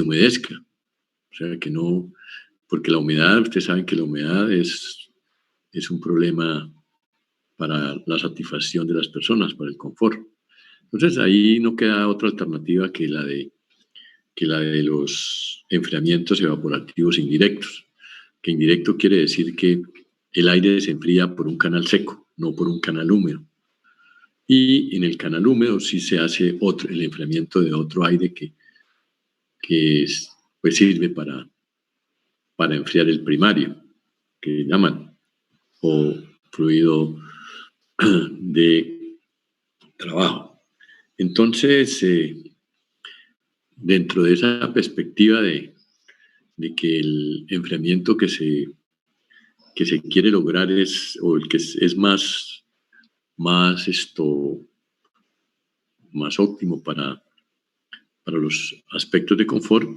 humedezca. O sea, que no, porque la humedad, ustedes saben que la humedad es un problema para la satisfacción de las personas, para el confort. Entonces ahí no queda otra alternativa que la de los enfriamientos evaporativos indirectos, que indirecto quiere decir que el aire se enfría por un canal seco, no por un canal húmedo. Y en el canal húmedo sí se hace el enfriamiento de otro aire que pues sirve para enfriar el primario, que llaman, o fluido de trabajo. Entonces, dentro de esa perspectiva de que el enfriamiento que se quiere lograr o el que es más más óptimo para los aspectos de confort,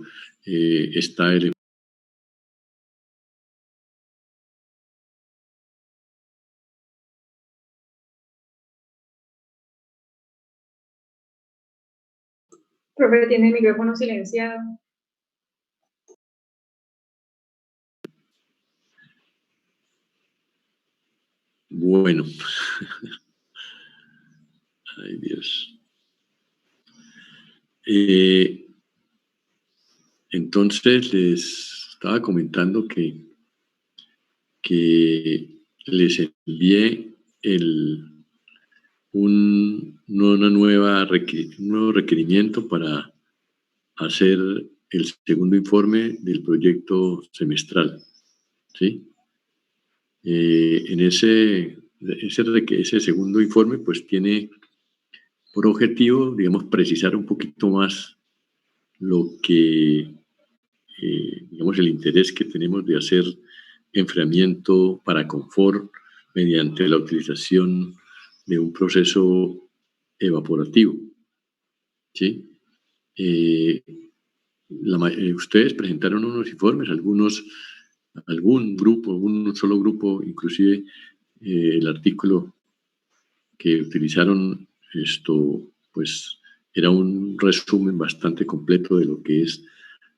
está el... Profe, tiene el micrófono silenciado. Bueno. Ay, Dios. Entonces les estaba comentando que les envié un nuevo requerimiento para hacer el segundo informe del proyecto semestral, ¿sí? En ese segundo informe, pues tiene por objetivo, digamos, precisar un poquito más lo que, digamos, el interés que tenemos de hacer enfriamiento para confort mediante la utilización de un proceso evaporativo, ¿sí? Ustedes presentaron unos informes, un solo grupo, inclusive el artículo que utilizaron pues era un resumen bastante completo de lo que es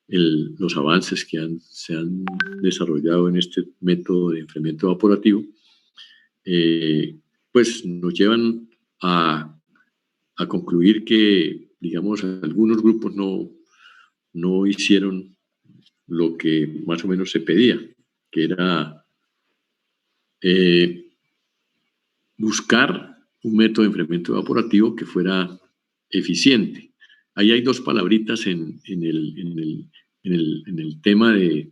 los avances que se han desarrollado en este método de enfriamiento evaporativo, pues nos llevan a concluir que, digamos, algunos grupos no hicieron lo que más o menos se pedía, que era buscar un método de enfriamiento evaporativo que fuera eficiente. Ahí hay dos palabritas en el tema de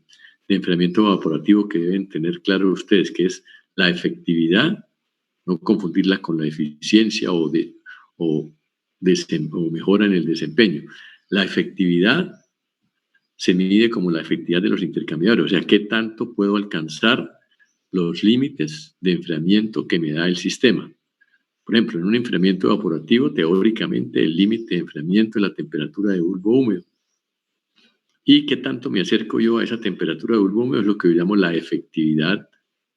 enfriamiento evaporativo que deben tener claro ustedes, que es la efectividad, no confundirla con la eficiencia o mejora en el desempeño. La efectividad se mide como la efectividad de los intercambiadores, o sea, qué tanto puedo alcanzar los límites de enfriamiento que me da el sistema. Por ejemplo, en un enfriamiento evaporativo, teóricamente el límite de enfriamiento es la temperatura de bulbo húmedo. ¿Y qué tanto me acerco yo a esa temperatura de bulbo húmedo? Es lo que yo llamo la efectividad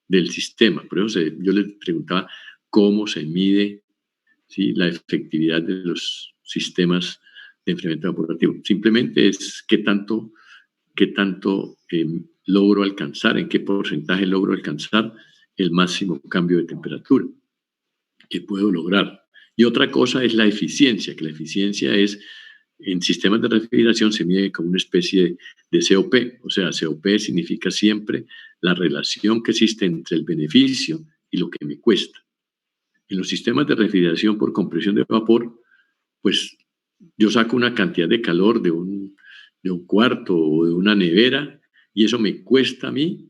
del sistema. Por eso yo les preguntaba cómo se mide, ¿sí?, la efectividad de los sistemas de enfriamiento evaporativo. Simplemente es qué tanto logro alcanzar, en qué porcentaje logro alcanzar el máximo cambio de temperatura que puedo lograr. Y otra cosa es la eficiencia, que la eficiencia es, en sistemas de refrigeración se mide como una especie de COP, o sea, COP significa siempre la relación que existe entre el beneficio y lo que me cuesta. En los sistemas de refrigeración por compresión de vapor, pues yo saco una cantidad de calor de un cuarto o de una nevera y eso me cuesta a mí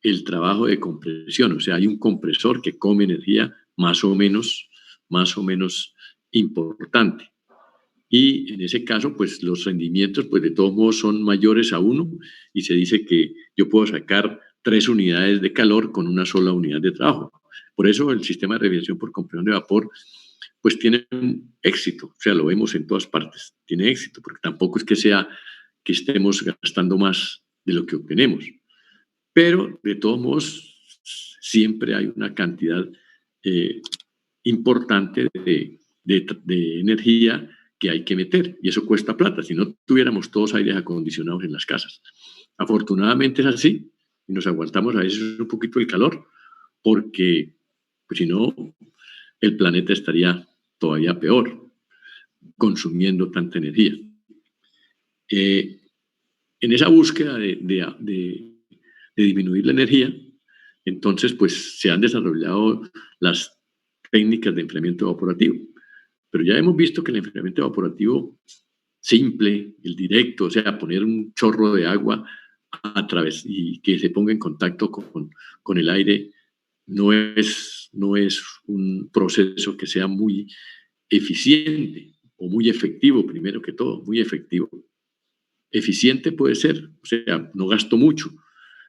el trabajo de compresión. O sea, hay un compresor que come energía más o menos importante. Y en ese caso, pues los rendimientos, pues de todos modos son mayores a 1 y se dice que yo puedo sacar 3 unidades de calor con una sola unidad de trabajo. Por eso el sistema de refrigeración por compresión de vapor pues tiene un éxito, o sea, lo vemos en todas partes, tiene éxito, porque tampoco es que estemos gastando más de lo que obtenemos, pero de todos modos siempre hay una cantidad importante de energía que hay que meter, y eso cuesta plata, si no tuviéramos todos aires acondicionados en las casas. Afortunadamente es así, y nos aguantamos a veces un poquito el calor, porque pues, si no, el planeta estaría todavía peor, consumiendo tanta energía. En esa búsqueda de disminuir la energía, entonces pues se han desarrollado las técnicas de enfriamiento evaporativo. Pero ya hemos visto que el enfriamiento evaporativo simple, el directo, o sea, poner un chorro de agua a través y que se ponga en contacto con el aire, no es un proceso que sea muy eficiente o muy efectivo, primero que todo, muy efectivo. Eficiente puede ser, o sea, no gasto mucho,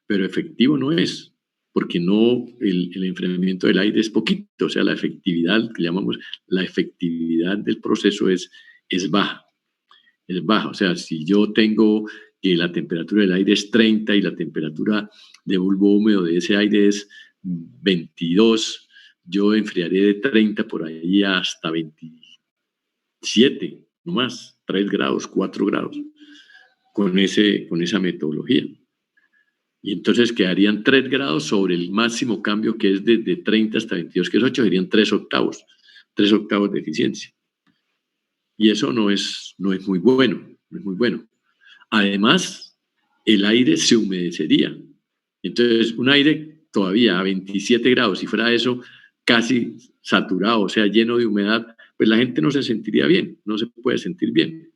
pero efectivo no es, porque no, el enfriamiento del aire es poquito, o sea, la efectividad, que llamamos la efectividad del proceso es baja, o sea, si yo tengo que la temperatura del aire es 30 y la temperatura de bulbo húmedo de ese aire es 22, yo enfriaré de 30 por ahí hasta 27, no más, 3 grados, 4 grados, con esa metodología. Y entonces quedarían 3 grados sobre el máximo cambio que es de 30 hasta 22, que es 8, serían 3 octavos de eficiencia. Y eso no es muy bueno, no es muy bueno. Además, el aire se humedecería. Entonces, un aire todavía a 27 grados, si fuera eso casi saturado, o sea, lleno de humedad, pues la gente no se sentiría bien, no se puede sentir bien.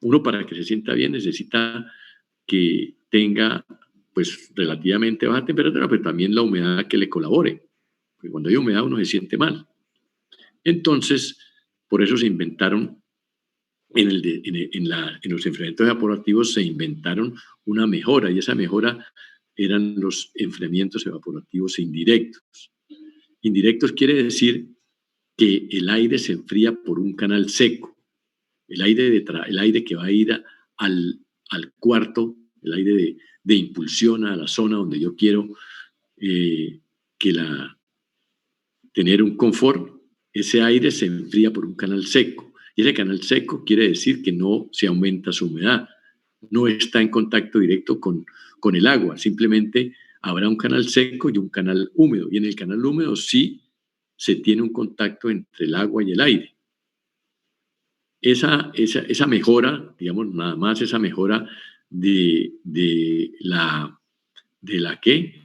Uno, para que se sienta bien, necesita que tenga pues relativamente baja temperatura, pero también la humedad que le colabore. Porque cuando hay humedad uno se siente mal. Entonces, por eso se inventaron, en los enfriamientos evaporativos se inventaron una mejora, y esa mejora eran los enfriamientos evaporativos indirectos. Indirectos quiere decir que el aire se enfría por un canal seco. El aire que va a ir al cuarto, el aire de impulsión a la zona donde yo quiero que tener un confort, ese aire se enfría por un canal seco. Y ese canal seco quiere decir que no se aumenta su humedad, no está en contacto directo con el agua, simplemente habrá un canal seco y un canal húmedo. Y en el canal húmedo sí se tiene un contacto entre el agua y el aire. Esa mejora, digamos, nada más esa mejora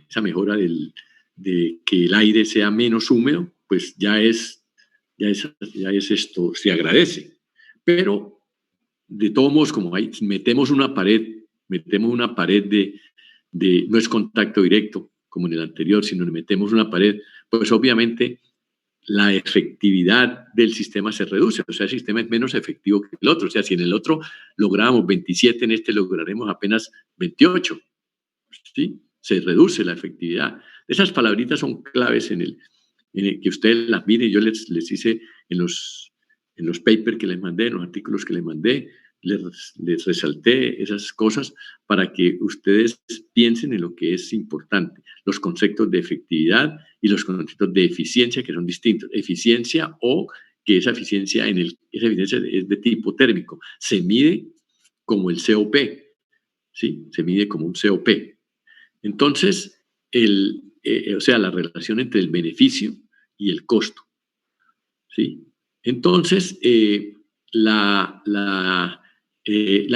esa mejora de que el aire sea menos húmedo, pues ya es esto, se agradece. Pero de todos modos, como metemos una pared no es contacto directo como en el anterior, sino metemos una pared, pues obviamente la efectividad del sistema se reduce, o sea, el sistema es menos efectivo que el otro, o sea, si en el otro logramos 27, en este lograremos apenas 28, ¿sí? Se reduce la efectividad. Esas palabritas son claves en el que ustedes las miren. Yo les hice en los papers que les mandé, en los artículos que les mandé, les resalté esas cosas para que ustedes piensen en lo que es importante, los conceptos de efectividad y los conceptos de eficiencia, que son distintos. Eficiencia, o que esa eficiencia es de tipo térmico, se mide como el COP, ¿sí? Se mide como un COP. Entonces, o sea, la relación entre el beneficio y el costo, ¿sí? Entonces, la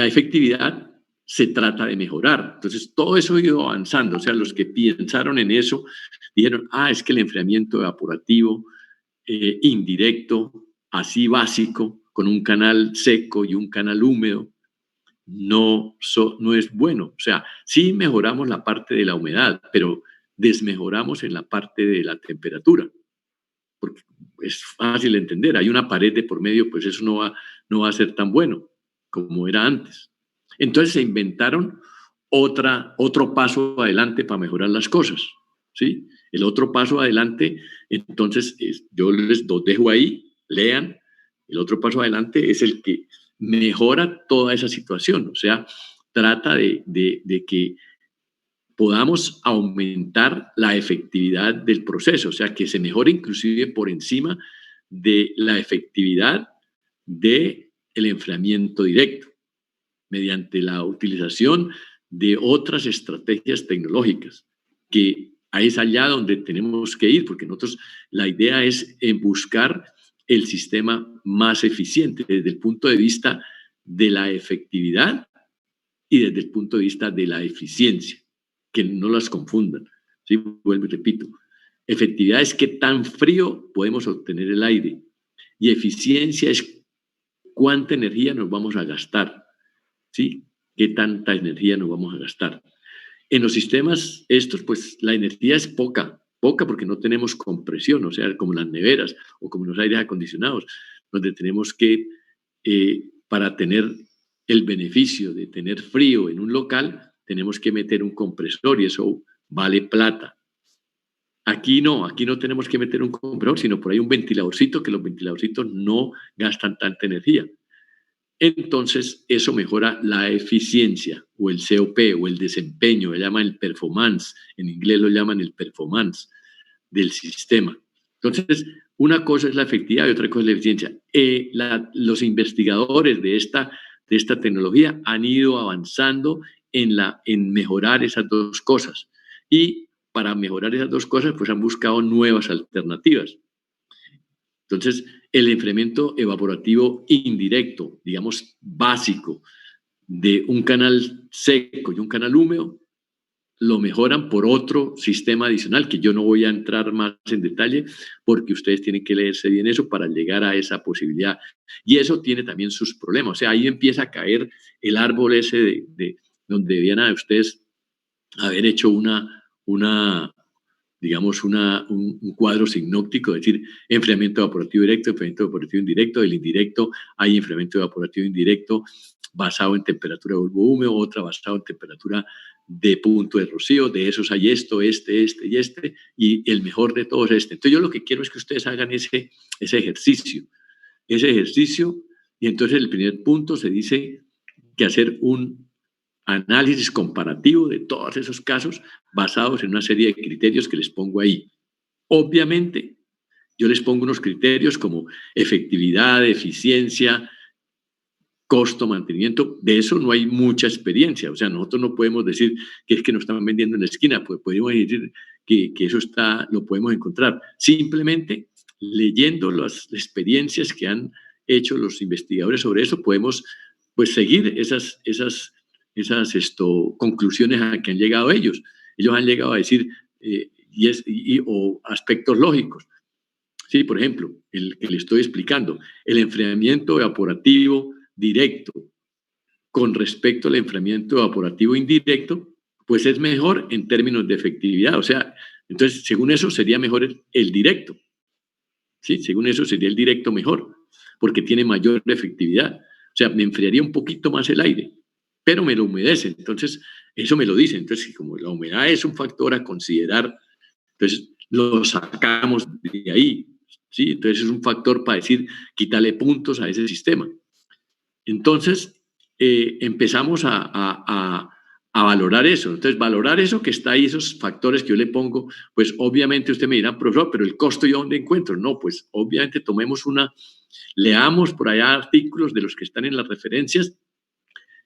efectividad se trata de mejorar. Entonces, todo eso ha ido avanzando. O sea, los que pensaron en eso dijeron, es que el enfriamiento evaporativo indirecto, así básico, con un canal seco y un canal húmedo, no es bueno. O sea, sí mejoramos la parte de la humedad, pero desmejoramos en la parte de la temperatura. Porque es fácil de entender, hay una pared de por medio, pues eso no va a ser tan bueno como era antes. Entonces se inventaron otro paso adelante para mejorar las cosas, ¿sí? El otro paso adelante, entonces yo les dejo ahí, lean, el otro paso adelante es el que mejora toda esa situación, o sea, trata de que podamos aumentar la efectividad del proceso, o sea, que se mejore inclusive por encima de la efectividad del el enfriamiento directo mediante la utilización de otras estrategias tecnológicas, que es allá donde tenemos que ir, porque nosotros la idea es buscar el sistema más eficiente desde el punto de vista de la efectividad y desde el punto de vista de la eficiencia, que no las confundan. ¿Sí? Vuelvo y repito, efectividad es qué tan frío podemos obtener el aire y eficiencia es cuánta energía nos vamos a gastar, ¿sí? Qué tanta energía nos vamos a gastar. En los sistemas estos, pues la energía es poca porque no tenemos compresión, o sea, como las neveras o como los aires acondicionados, donde tenemos que, para tener el beneficio de tener frío en un local, tenemos que meter un compresor y eso vale plata. Aquí no tenemos que meter un compresor, sino por ahí un ventiladorcito, que los ventiladorcitos no gastan tanta energía. Entonces, eso mejora la eficiencia o el COP o el desempeño, le llaman el performance, en inglés lo llaman el performance del sistema. Entonces, una cosa es la efectividad y otra cosa es la eficiencia. Los investigadores de esta tecnología han ido avanzando en mejorar esas dos cosas. Y para mejorar esas dos cosas, pues han buscado nuevas alternativas. Entonces, el enfriamiento evaporativo indirecto, digamos, básico, de un canal seco y un canal húmedo, lo mejoran por otro sistema adicional, que yo no voy a entrar más en detalle, porque ustedes tienen que leerse bien eso para llegar a esa posibilidad. Y eso tiene también sus problemas. O sea, ahí empieza a caer el árbol ese de donde debían a ustedes haber hecho digamos, un cuadro sinóptico, es decir, enfriamiento evaporativo directo, enfriamiento evaporativo indirecto. El indirecto, hay enfriamiento evaporativo indirecto basado en temperatura de bulbo húmedo, otra basado en temperatura de punto de rocío. De esos hay esto, este y el mejor de todos es este. Entonces yo lo que quiero es que ustedes hagan ese ejercicio, y entonces el primer punto se dice que hacer un análisis comparativo de todos esos casos basados en una serie de criterios que les pongo ahí. Obviamente, yo les pongo unos criterios como efectividad, eficiencia, costo, mantenimiento. De eso no hay mucha experiencia. O sea, nosotros no podemos decir que es que nos están vendiendo en la esquina, pues podemos decir que eso lo podemos encontrar. Simplemente leyendo las experiencias que han hecho los investigadores sobre eso, podemos pues seguir esas conclusiones a que han llegado ellos. Ellos han llegado a decir, o aspectos lógicos. Sí, por ejemplo, el que le estoy explicando, el enfriamiento evaporativo directo con respecto al enfriamiento evaporativo indirecto, pues es mejor en términos de efectividad. O sea, entonces, según eso, sería mejor el directo. Sí, según eso, sería el directo mejor, porque tiene mayor efectividad. O sea, me enfriaría un poquito más el aire, pero me lo humedece. Entonces, eso me lo dice. Entonces, como la humedad es un factor a considerar, entonces lo sacamos de ahí. ¿Sí? Entonces, es un factor para decir, quítale puntos a ese sistema. Entonces, empezamos a valorar eso. Entonces, valorar eso que está ahí, esos factores que yo le pongo, pues obviamente usted me dirá, profesor, pero el costo yo dónde encuentro. No, pues obviamente leamos por allá artículos de los que están en las referencias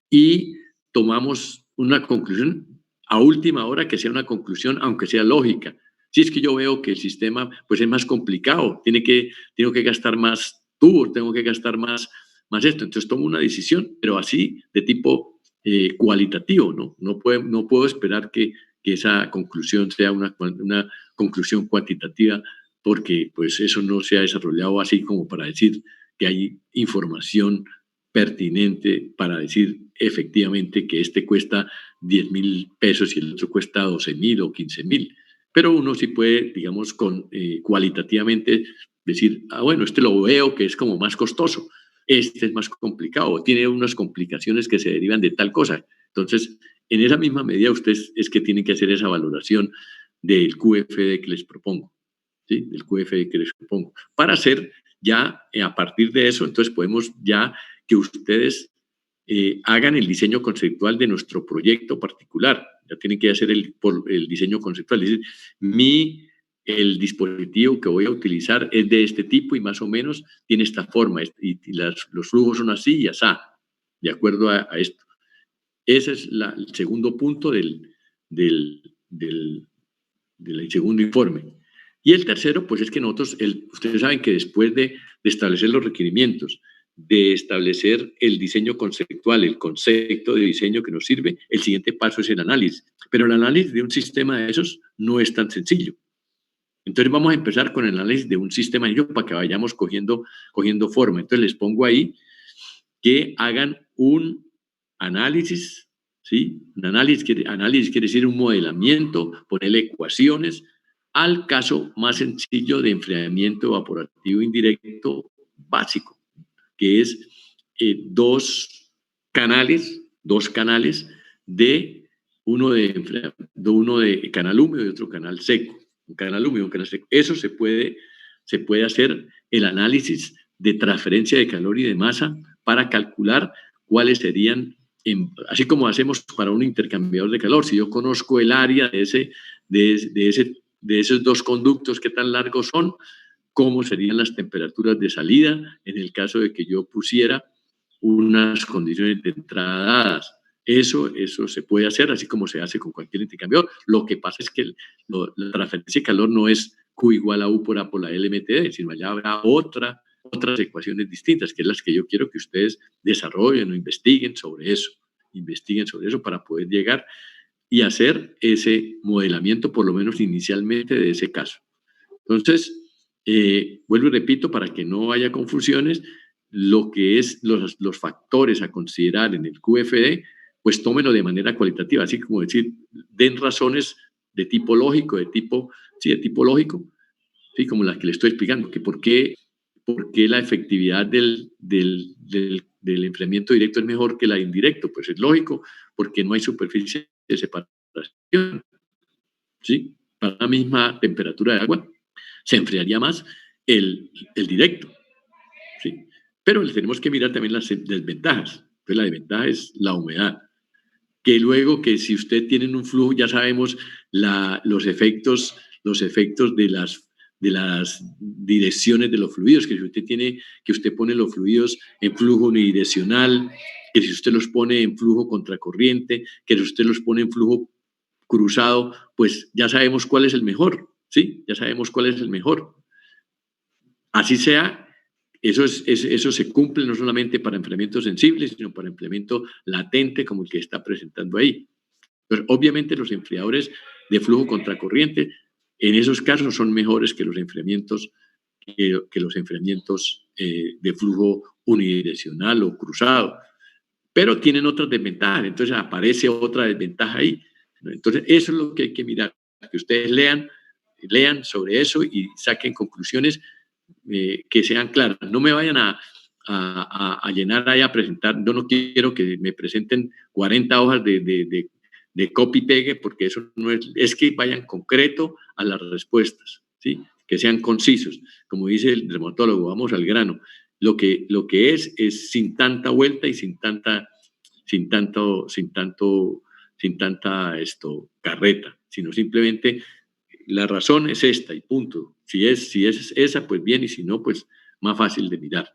y tomamos una conclusión a última hora que sea una conclusión, aunque sea lógica. Si es que yo veo que el sistema pues es más complicado, tengo que gastar más tubos, tengo que gastar más esto, entonces tomo una decisión, pero así de tipo cualitativo, ¿no? No puedo esperar que esa conclusión sea una conclusión cuantitativa, porque pues eso no se ha desarrollado así como para decir que hay información pertinente para decir efectivamente que este cuesta 10,000 pesos y el otro cuesta 12,000 o 15,000. Pero uno sí puede, digamos, cualitativamente decir, bueno, este lo veo que es como más costoso, este es más complicado, tiene unas complicaciones que se derivan de tal cosa. Entonces, en esa misma medida, ustedes es que tienen que hacer esa valoración del QFD que les propongo, ¿sí? Del QFD que les propongo, para hacer ya, a partir de eso, entonces podemos ya que ustedes hagan el diseño conceptual de nuestro proyecto particular. Ya tienen que hacer el diseño conceptual. Es decir, mi el dispositivo que voy a utilizar es de este tipo y más o menos tiene esta forma y los flujos son así y así, de acuerdo a esto. Ese es el segundo punto del segundo informe. Y el tercero, pues es que nosotros, ustedes saben que después de establecer los requerimientos, de establecer el diseño conceptual, el concepto de diseño que nos sirve, el siguiente paso es el análisis. Pero el análisis de un sistema de esos no es tan sencillo. Entonces vamos a empezar con el análisis de un sistema de ellos para que vayamos cogiendo forma. Entonces les pongo ahí que hagan un análisis, ¿sí? Un análisis quiere decir un modelamiento, ponerle ecuaciones al caso más sencillo de enfriamiento evaporativo indirecto básico, que es dos canales de uno de canal húmedo y otro canal seco. Un canal húmedo y un canal seco. Eso se puede hacer el análisis de transferencia de calor y de masa para calcular cuáles serían, así como hacemos para un intercambiador de calor. Si yo conozco el área de esos dos conductos, qué tan largos son, cómo serían las temperaturas de salida en el caso de que yo pusiera unas condiciones de entrada dadas. Eso se puede hacer, así como se hace con cualquier intercambiador. Lo que pasa es que la transferencia de calor no es Q igual a U por A por la LMTD, sino allá habrá otras ecuaciones distintas, que es las que yo quiero que ustedes desarrollen o investiguen sobre eso para poder llegar y hacer ese modelamiento, por lo menos inicialmente, de ese caso. Entonces, vuelvo y repito, para que no haya confusiones, lo que es los factores a considerar en el QFD, pues tómenlo de manera cualitativa, así como decir, den razones de tipo lógico, de tipo lógico, ¿sí? Como las que le estoy explicando, que por qué la efectividad del enfriamiento directo es mejor que la indirecto. Pues es lógico, porque no hay superficie de separación, ¿sí? Para la misma temperatura de agua, se enfriaría más el directo, ¿sí? Pero le tenemos que mirar también las desventajas. Entonces, la desventaja es la humedad. Que luego, que si usted tiene un flujo, ya sabemos los efectos de las direcciones de los fluidos, que si usted pone los fluidos en flujo unidireccional, que si usted los pone en flujo contracorriente, que si usted los pone en flujo cruzado, pues ya sabemos cuál es el mejor, ¿sí? Ya sabemos cuál es el mejor. Así sea, eso se cumple no solamente para enfriamiento sensible, sino para enfriamiento latente, como el que está presentando ahí. Pero obviamente los enfriadores de flujo contracorriente, en esos casos son mejores que los enfriamientos de flujo unidireccional o cruzado, pero tienen otras desventajas, entonces aparece otra desventaja ahí. Entonces eso es lo que hay que mirar, que ustedes lean sobre eso y saquen conclusiones que sean claras. No me vayan a llenar ahí a presentar. Yo no quiero que me presenten 40 hojas de copy-pegue, porque eso no es que vayan concreto a las respuestas, ¿sí? Que sean concisos. Como dice el dermatólogo, vamos al grano. Lo que es sin tanta vuelta y sin tanta carreta, sino simplemente la razón es esta y punto. Si es esa, pues bien, y si no, pues más fácil de mirar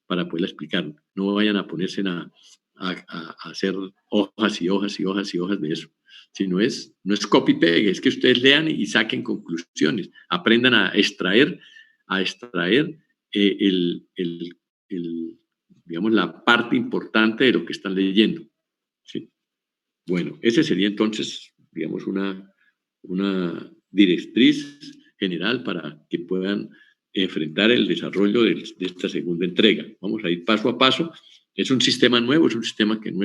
para poderla explicar. No vayan a ponerse a hacer hojas y hojas y hojas y hojas de eso. Si no es copy-pegue, es que ustedes lean y saquen conclusiones, aprendan a extraer digamos, la parte importante de lo que están leyendo. ¿Sí? Bueno, ese sería entonces, digamos, una directriz general para que puedan enfrentar el desarrollo de esta segunda entrega. Vamos a ir paso a paso. Es un sistema nuevo, es un sistema que no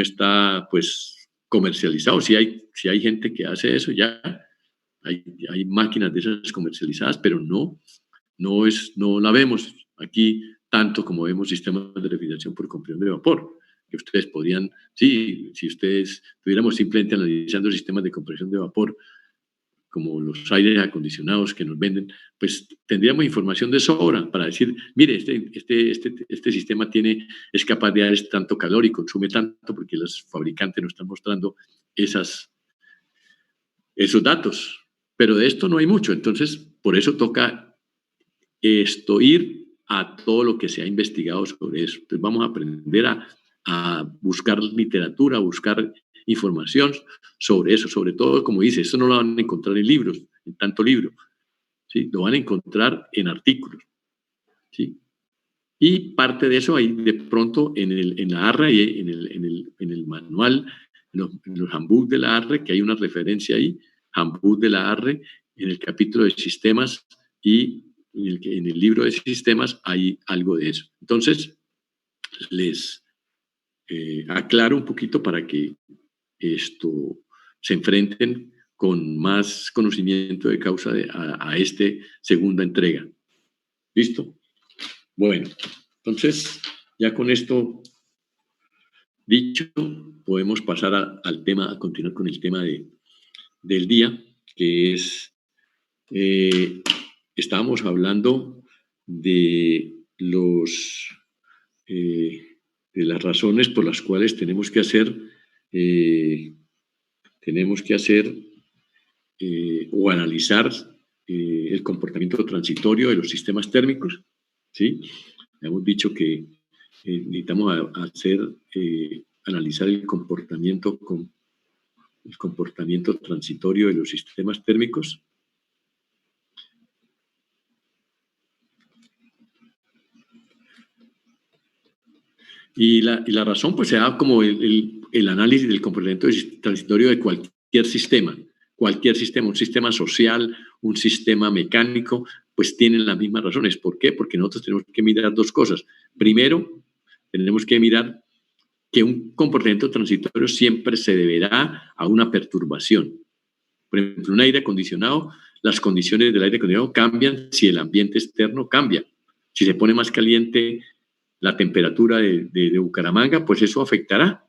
está pues comercializado. Si hay gente que hace eso, ya hay máquinas de esas comercializadas, pero no la vemos aquí tanto como vemos sistemas de refrigeración por compresión de vapor, que ustedes podrían, sí, si ustedes estuviéramos simplemente analizando sistemas de compresión de vapor, como los aires acondicionados que nos venden, pues tendríamos información de sobra para decir, mire, este sistema es capaz de dar tanto calor y consume tanto, porque los fabricantes nos están mostrando esos datos. Pero de esto no hay mucho, entonces por eso toca ir a todo lo que se ha investigado sobre eso. Entonces vamos a aprender a buscar literatura, a buscar información sobre eso, sobre todo, como dice, esto no lo van a encontrar en libros, en tanto libro, ¿sí? Lo van a encontrar en artículos, ¿sí? Y parte de eso hay de pronto en la ARRE y en el manual, en los handbook de la ARRE, que hay una referencia ahí, handbook de la ARRE, en el capítulo de sistemas y en el libro de sistemas hay algo de eso. Entonces, les aclaro un poquito para que esto se enfrenten con más conocimiento de causa a esta segunda entrega. ¿Listo? Bueno, entonces, ya con esto dicho, podemos pasar al tema, a continuar con el tema del día, que es, estábamos hablando de de las razones por las cuales tenemos que hacer o analizar el comportamiento transitorio de los sistemas térmicos, ¿sí? Hemos dicho que necesitamos analizar el comportamiento transitorio de los sistemas térmicos. Y la razón pues se da como el análisis del comportamiento transitorio de cualquier sistema, un sistema social, un sistema mecánico, pues tienen las mismas razones. ¿Por qué? Porque nosotros tenemos que mirar dos cosas. Primero, tenemos que mirar que un comportamiento transitorio siempre se deberá a una perturbación. Por ejemplo, un aire acondicionado, las condiciones del aire acondicionado cambian si el ambiente externo cambia. Si se pone más caliente la temperatura de Bucaramanga, pues eso afectará.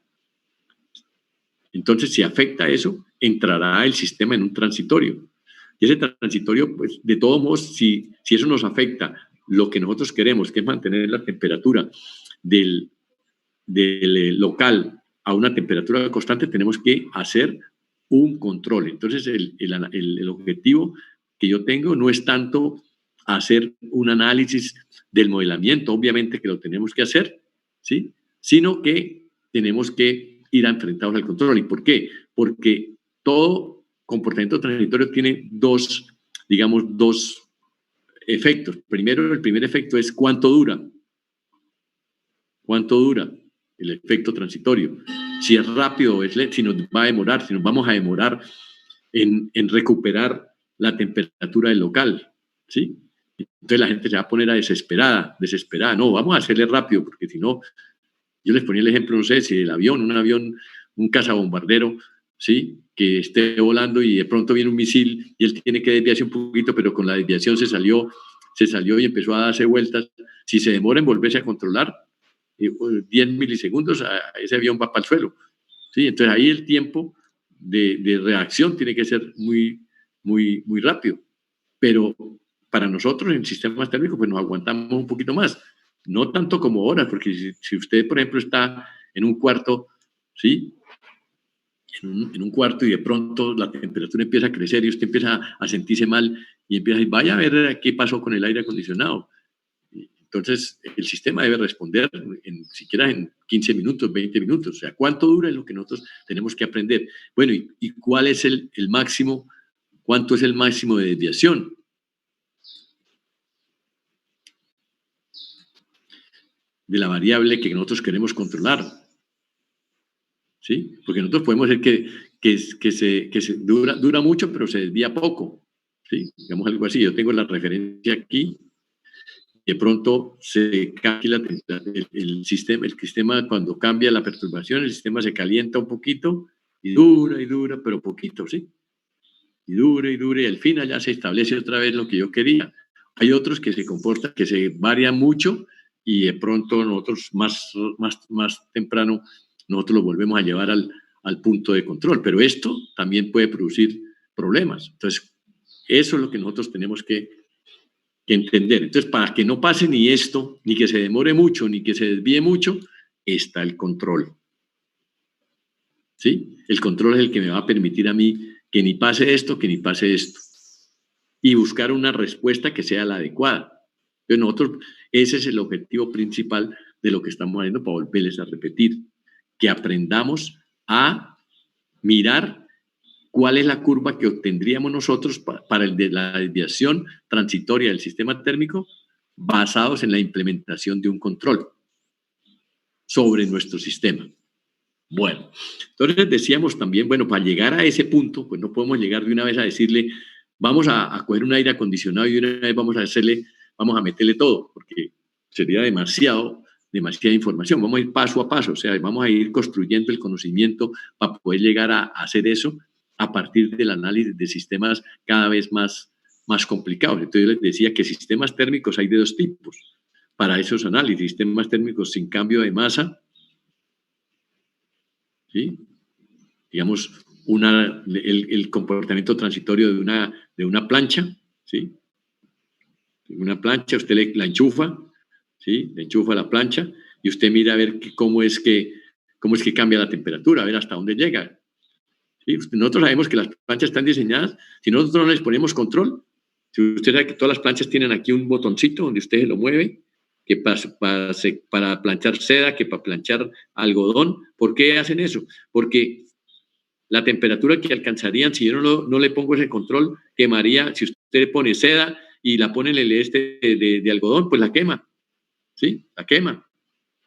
Entonces, si afecta eso, entrará el sistema en un transitorio. Y ese transitorio, pues, de todos modos, si eso nos afecta lo que nosotros queremos, que es mantener la temperatura del local a una temperatura constante, tenemos que hacer un control. Entonces, el objetivo que yo tengo no es tanto hacer un análisis del modelamiento, obviamente que lo tenemos que hacer, ¿sí? Sino que tenemos que ir enfrentados al control. ¿Y por qué? Porque todo comportamiento transitorio tiene dos efectos. Primero, el primer efecto es cuánto dura. ¿Cuánto dura el efecto transitorio? Si es rápido o es lento, si nos va a demorar, si nos vamos a demorar en recuperar la temperatura del local, ¿sí? Entonces la gente se va a poner desesperada. No, vamos a hacerle rápido, porque si no, yo les ponía el ejemplo, no sé, si el avión, un cazabombardero, ¿sí? Que esté volando y de pronto viene un misil y él tiene que desviarse un poquito, pero con la desviación se salió y empezó a darse vueltas. Si se demora en volverse a controlar, 10 milisegundos, ese avión va para el suelo, ¿sí? Entonces ahí el tiempo de reacción tiene que ser muy, muy, muy rápido. Pero para nosotros en sistemas térmicos, pues nos aguantamos un poquito más. No tanto como horas, porque si usted, por ejemplo, está en un cuarto, ¿sí? En un cuarto y de pronto la temperatura empieza a crecer y usted empieza a sentirse mal y empieza a decir, vaya a ver qué pasó con el aire acondicionado. Entonces, el sistema debe responder siquiera en 15 minutos, 20 minutos. O sea, ¿cuánto dura es lo que nosotros tenemos que aprender? Bueno, ¿y cuál es el máximo? ¿Cuánto es el máximo de desviación? De la variable que nosotros queremos controlar. ¿Sí? Porque nosotros podemos ser que dura mucho, pero se desvía poco. ¿Sí? Digamos algo así. Yo tengo la referencia aquí. De pronto se cambia el sistema cuando cambia la perturbación, el sistema se calienta un poquito y dura, pero poquito, ¿sí? Y dura, y al final ya se establece otra vez lo que yo quería. Hay otros que se comportan, que se varían mucho y de pronto nosotros más temprano, nosotros lo volvemos a llevar al punto de control. Pero esto también puede producir problemas. Entonces, eso es lo que nosotros tenemos que entender. Entonces, para que no pase ni esto, ni que se demore mucho, ni que se desvíe mucho, está el control. ¿Sí? El control es el que me va a permitir a mí que ni pase esto, que ni pase esto. y buscar una respuesta que sea la adecuada. Entonces nosotros, ese es el objetivo principal de lo que estamos haciendo, para volverles a repetir, que aprendamos a mirar cuál es la curva que obtendríamos nosotros para el de la desviación transitoria del sistema térmico, basados en la implementación de un control sobre nuestro sistema. Bueno, entonces decíamos también, bueno, para llegar a ese punto, pues no podemos llegar de una vez a decirle, vamos a coger un aire acondicionado y de una vez vamos a meterle todo, porque sería demasiada información. Vamos a ir paso a paso, o sea, vamos a ir construyendo el conocimiento para poder llegar a hacer eso a partir del análisis de sistemas cada vez más complicados. Entonces yo les decía que sistemas térmicos hay de dos tipos para esos análisis: sistemas térmicos sin cambio de masa, ¿sí? Digamos, el comportamiento transitorio de una plancha, ¿sí? Una plancha, usted la enchufa, ¿sí? Le enchufa la plancha y usted mira a ver cómo es que cambia la temperatura, a ver hasta dónde llega. ¿Sí? Nosotros sabemos que las planchas están diseñadas, si nosotros no les ponemos control, si usted sabe que todas las planchas tienen aquí un botoncito donde usted se lo mueve, que para planchar seda, que para planchar algodón. ¿Por qué hacen eso? Porque la temperatura que alcanzarían, si yo no le pongo ese control, quemaría. Si usted pone seda y la pone en el de algodón, pues la quema, ¿sí? La quema.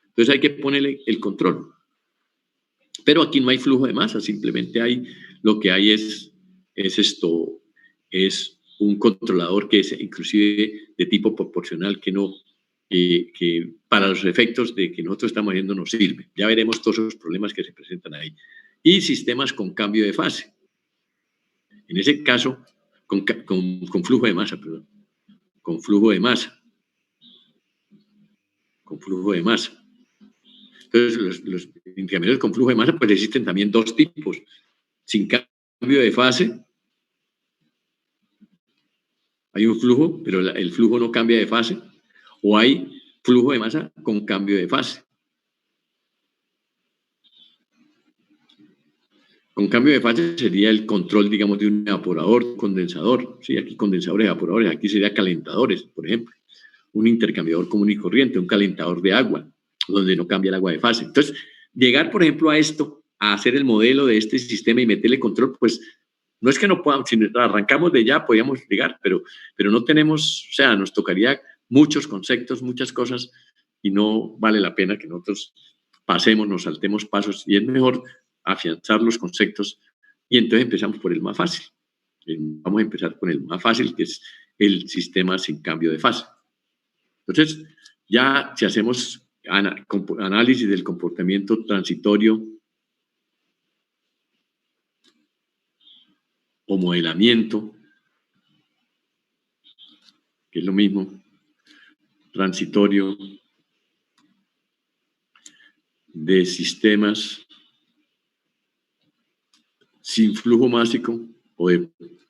Entonces hay que ponerle el control. Pero aquí no hay flujo de masa, simplemente lo que hay es un controlador que es inclusive de tipo proporcional, que para los efectos de que nosotros estamos haciendo nos sirve. Ya veremos todos esos problemas que se presentan ahí. Y sistemas con cambio de fase. En ese caso, con flujo de masa, perdón. Con flujo de masa. Con flujo de masa. Entonces, los intercambiadores con flujo de masa, pues existen también dos tipos: sin cambio de fase. Hay un flujo, pero el flujo no cambia de fase. O hay flujo de masa con cambio de fase. Con cambio de fase sería el control, digamos, de un evaporador, condensador. Sí, aquí condensadores, evaporadores. Aquí sería calentadores, por ejemplo. Un intercambiador común y corriente, un calentador de agua, donde no cambia el agua de fase. Entonces, llegar, por ejemplo, a esto, a hacer el modelo de este sistema y meterle control, pues no es que no podamos, si arrancamos de ya, podríamos llegar, pero no tenemos, o sea, nos tocaría muchos conceptos, muchas cosas, y no vale la pena que nosotros pasemos, nos saltemos pasos, y es mejor afianzar los conceptos, y entonces empezamos por el más fácil. Vamos a empezar con el más fácil, que es el sistema sin cambio de fase. Entonces, ya si hacemos análisis del comportamiento transitorio o modelamiento, que es lo mismo, transitorio de sistemas sin flujo másico o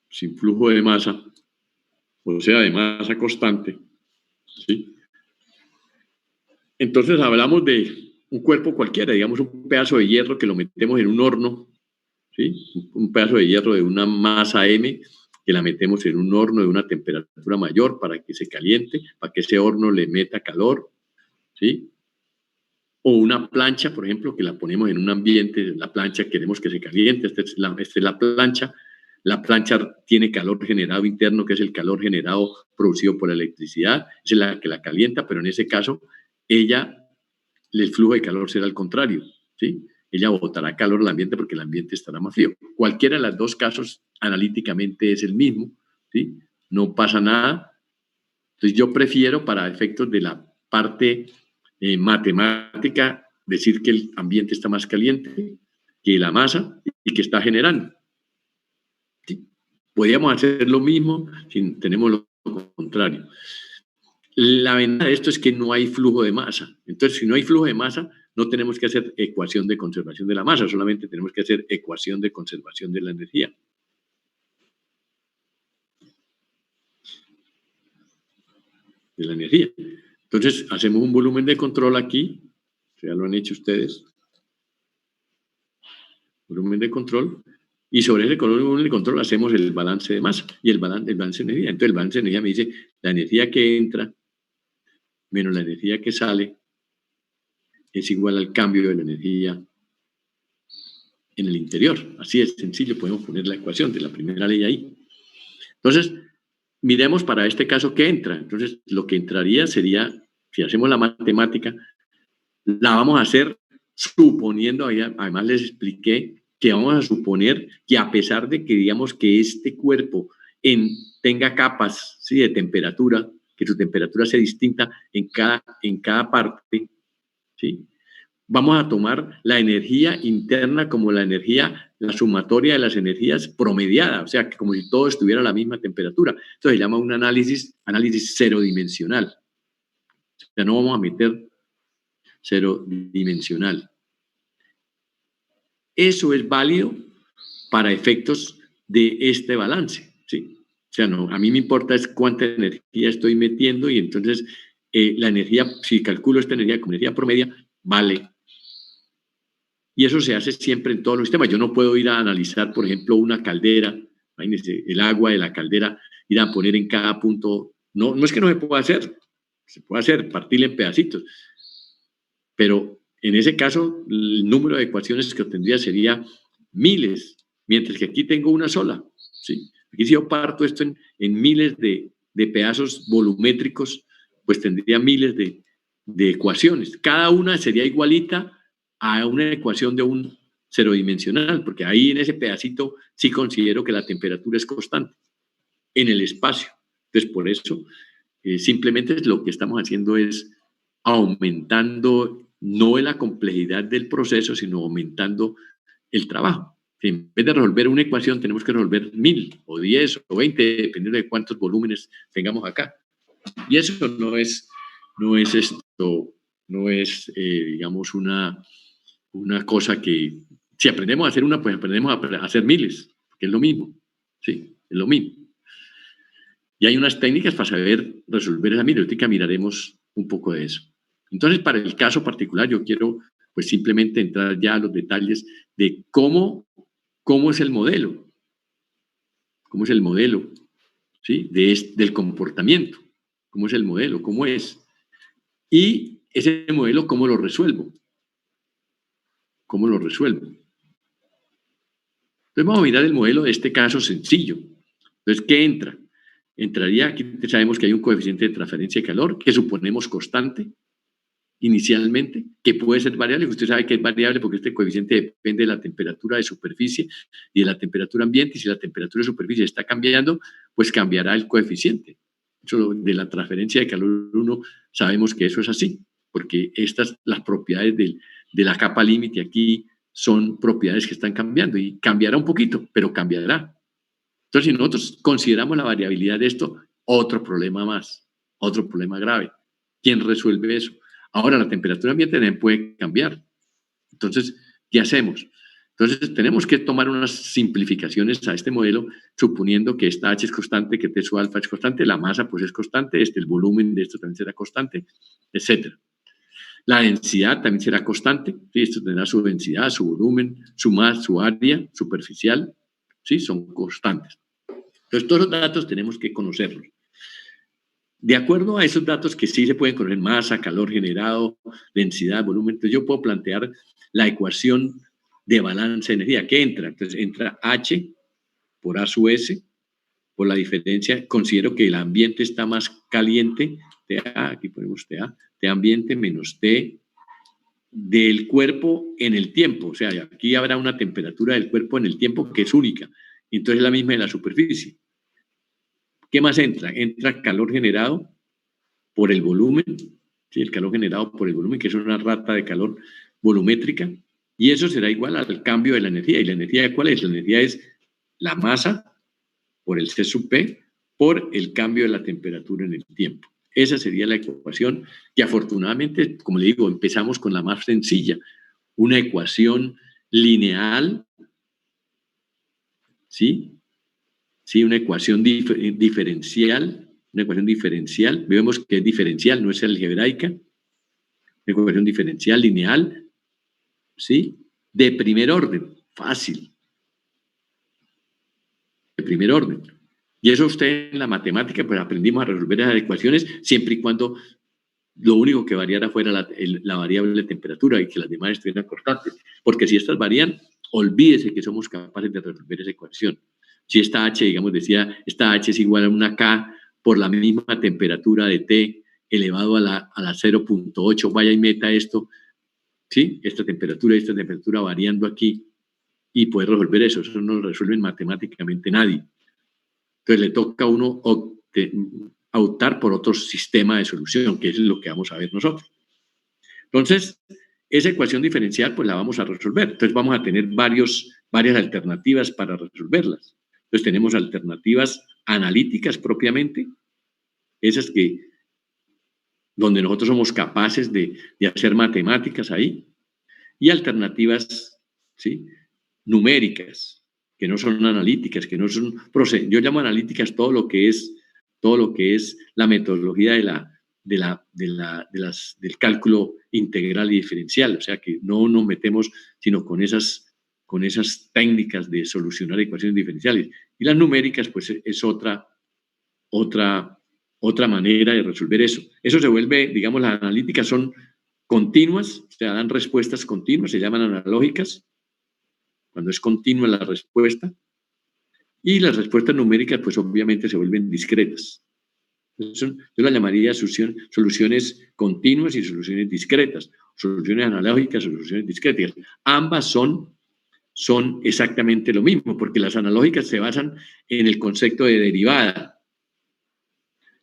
sin flujo de masa, o sea, de masa constante, ¿sí? Entonces hablamos de un cuerpo cualquiera, digamos un pedazo de hierro que lo metemos en un horno, ¿sí? Un pedazo de hierro de una masa M que la metemos en un horno de una temperatura mayor para que se caliente, para que ese horno le meta calor, ¿sí? O una plancha, por ejemplo, que la ponemos en un ambiente, la plancha queremos que se caliente, esta es la plancha. La plancha tiene calor generado interno, que es el calor generado producido por la electricidad, es la que la calienta, pero en ese caso, el flujo de calor será al contrario, ¿sí? Ella botará calor al ambiente porque el ambiente estará más frío. Cualquiera de los dos casos analíticamente es el mismo, ¿sí? No pasa nada. Entonces yo prefiero, para efectos de la parte matemática, decir que el ambiente está más caliente que la masa y que está generando. ¿Sí? Podríamos hacer lo mismo si tenemos lo contrario. La ventaja de esto es que no hay flujo de masa. Entonces, si no hay flujo de masa, no tenemos que hacer ecuación de conservación de la masa, solamente tenemos que hacer ecuación de conservación de la energía. Entonces, hacemos un volumen de control aquí, ya lo han hecho ustedes. Volumen de control, Y sobre ese volumen de control hacemos el balance de masa y el balance de energía. Entonces, el balance de energía me dice la energía que entra menos la energía que sale es igual al cambio de la energía en el interior. Así es sencillo, podemos poner la ecuación de la primera ley ahí. Entonces, miremos para este caso qué entra. Entonces, lo que entraría sería, si hacemos la matemática, la vamos a hacer suponiendo, además les expliqué que vamos a suponer que a pesar de que digamos que este cuerpo tenga capas, ¿sí?, de temperatura, que su temperatura sea distinta en cada parte, ¿sí?, vamos a tomar la energía interna como la sumatoria de las energías promediada, o sea, que como si todo estuviera a la misma temperatura. Entonces se llama un análisis cero dimensional. O sea, no vamos a meter cero dimensional. Eso es válido para efectos de este balance, ¿sí? O sea, no, a mí me importa es cuánta energía estoy metiendo y entonces la energía, si calculo esta energía como energía promedia, vale. Y eso se hace siempre en todos los sistemas. Yo no puedo ir a analizar, por ejemplo, una caldera, imagínense, el agua de la caldera, ir a poner en cada punto. No, no es que no se pueda hacer, se puede hacer, partirla en pedacitos. Pero en ese caso, el número de ecuaciones que obtendría sería miles, mientras que aquí tengo una sola, ¿sí? Aquí si yo parto esto en miles de pedazos volumétricos, pues tendría miles de ecuaciones. Cada una sería igualita a una ecuación de un cero dimensional, porque ahí en ese pedacito sí considero que la temperatura es constante en el espacio. Entonces, por eso, simplemente lo que estamos haciendo es aumentando no la complejidad del proceso, sino aumentando el trabajo. En vez de resolver una ecuación, tenemos que resolver 1000 o 10 o 20, dependiendo de cuántos volúmenes tengamos acá. Y eso no es digamos, una cosa que, si aprendemos a hacer una, pues aprendemos a hacer miles, porque es lo mismo, sí, es lo mismo. Y hay unas técnicas para saber resolver esa milética, miraremos un poco de eso. Entonces, para el caso particular, yo quiero pues simplemente entrar ya a los detalles de cómo es el modelo, ¿sí?, del comportamiento, cómo es el modelo, cómo es. Y ese modelo, ¿cómo lo resuelvo? Entonces, vamos a mirar el modelo de este caso sencillo. Entonces, ¿qué entra? Entraría, aquí sabemos que hay un coeficiente de transferencia de calor que suponemos constante inicialmente, que puede ser variable. Usted sabe que es variable porque este coeficiente depende de la temperatura de superficie y de la temperatura ambiente, y si la temperatura de superficie está cambiando, pues cambiará el coeficiente. Eso de la transferencia de calor 1 sabemos que eso es así, porque las propiedades de la capa límite aquí son propiedades que están cambiando y cambiará un poquito, pero cambiará. Entonces, si nosotros consideramos la variabilidad de esto, otro problema más, otro problema grave. ¿Quién resuelve eso? Ahora, la temperatura ambiente también puede cambiar. Entonces, ¿qué hacemos? Entonces, tenemos que tomar unas simplificaciones a este modelo, suponiendo que esta H es constante, que T sub alfa es constante, la masa pues es constante, el volumen de esto también será constante, etc. La densidad también será constante, ¿sí? Esto tendrá su densidad, su volumen, su masa, su área superficial, ¿sí? Son constantes. Entonces, todos los datos tenemos que conocerlos. De acuerdo a esos datos que sí se pueden conocer, masa, calor generado, densidad, volumen, entonces yo puedo plantear la ecuación de balance de energía. ¿Qué entra? Entonces entra H por A sub S, por la diferencia. Considero que el ambiente está más caliente, TA, aquí ponemos TA, T ambiente menos T del cuerpo en el tiempo. O sea, aquí habrá una temperatura del cuerpo en el tiempo que es única. Entonces es la misma de la superficie. ¿Qué más entra? Entra calor generado por el volumen, ¿sí? El calor generado por el volumen, que es una rata de calor volumétrica, y eso será igual al cambio de la energía. ¿Y la energía cuál es? La energía es la masa por el C sub P por el cambio de la temperatura en el tiempo. Esa sería la ecuación que afortunadamente, como le digo, empezamos con la más sencilla, una ecuación lineal, ¿sí? Sí, una ecuación diferencial, vemos que es diferencial, no es algebraica, una ecuación diferencial lineal, ¿sí? De primer orden, fácil. de primer orden. Y eso usted en la matemática, pues aprendimos a resolver esas ecuaciones siempre y cuando lo único que variara fuera la variable de temperatura y que las demás estuvieran constantes. Porque si estas varían, olvídese que somos capaces de resolver esa ecuación. Si esta H, digamos, decía, esta H es igual a una K por la misma temperatura de T elevado a la 0.8, vaya y meta esto, ¿sí? Esta temperatura variando aquí y poder resolver eso. Eso no lo resuelve matemáticamente nadie. Entonces le toca a uno optar por otro sistema de solución, que es lo que vamos a ver nosotros. Entonces, esa ecuación diferencial, pues la vamos a resolver. Entonces vamos a tener varias alternativas para resolverlas. Entonces tenemos alternativas analíticas propiamente, esas donde nosotros somos capaces de hacer matemáticas ahí, y alternativas, ¿sí?, numéricas, que no son analíticas, que no son yo llamo analíticas todo lo que es la metodología del cálculo integral y diferencial, o sea que no nos metemos sino con esas técnicas de solucionar ecuaciones diferenciales. Y las numéricas, pues es otra manera de resolver eso. Eso se vuelve, digamos, las analíticas son continuas, o sea, dan respuestas continuas, se llaman analógicas, cuando es continua la respuesta, y las respuestas numéricas, pues obviamente se vuelven discretas. Yo la llamaría soluciones continuas y soluciones discretas, soluciones analógicas o soluciones discretas. Ambas son exactamente lo mismo, porque las analógicas se basan en el concepto de derivada,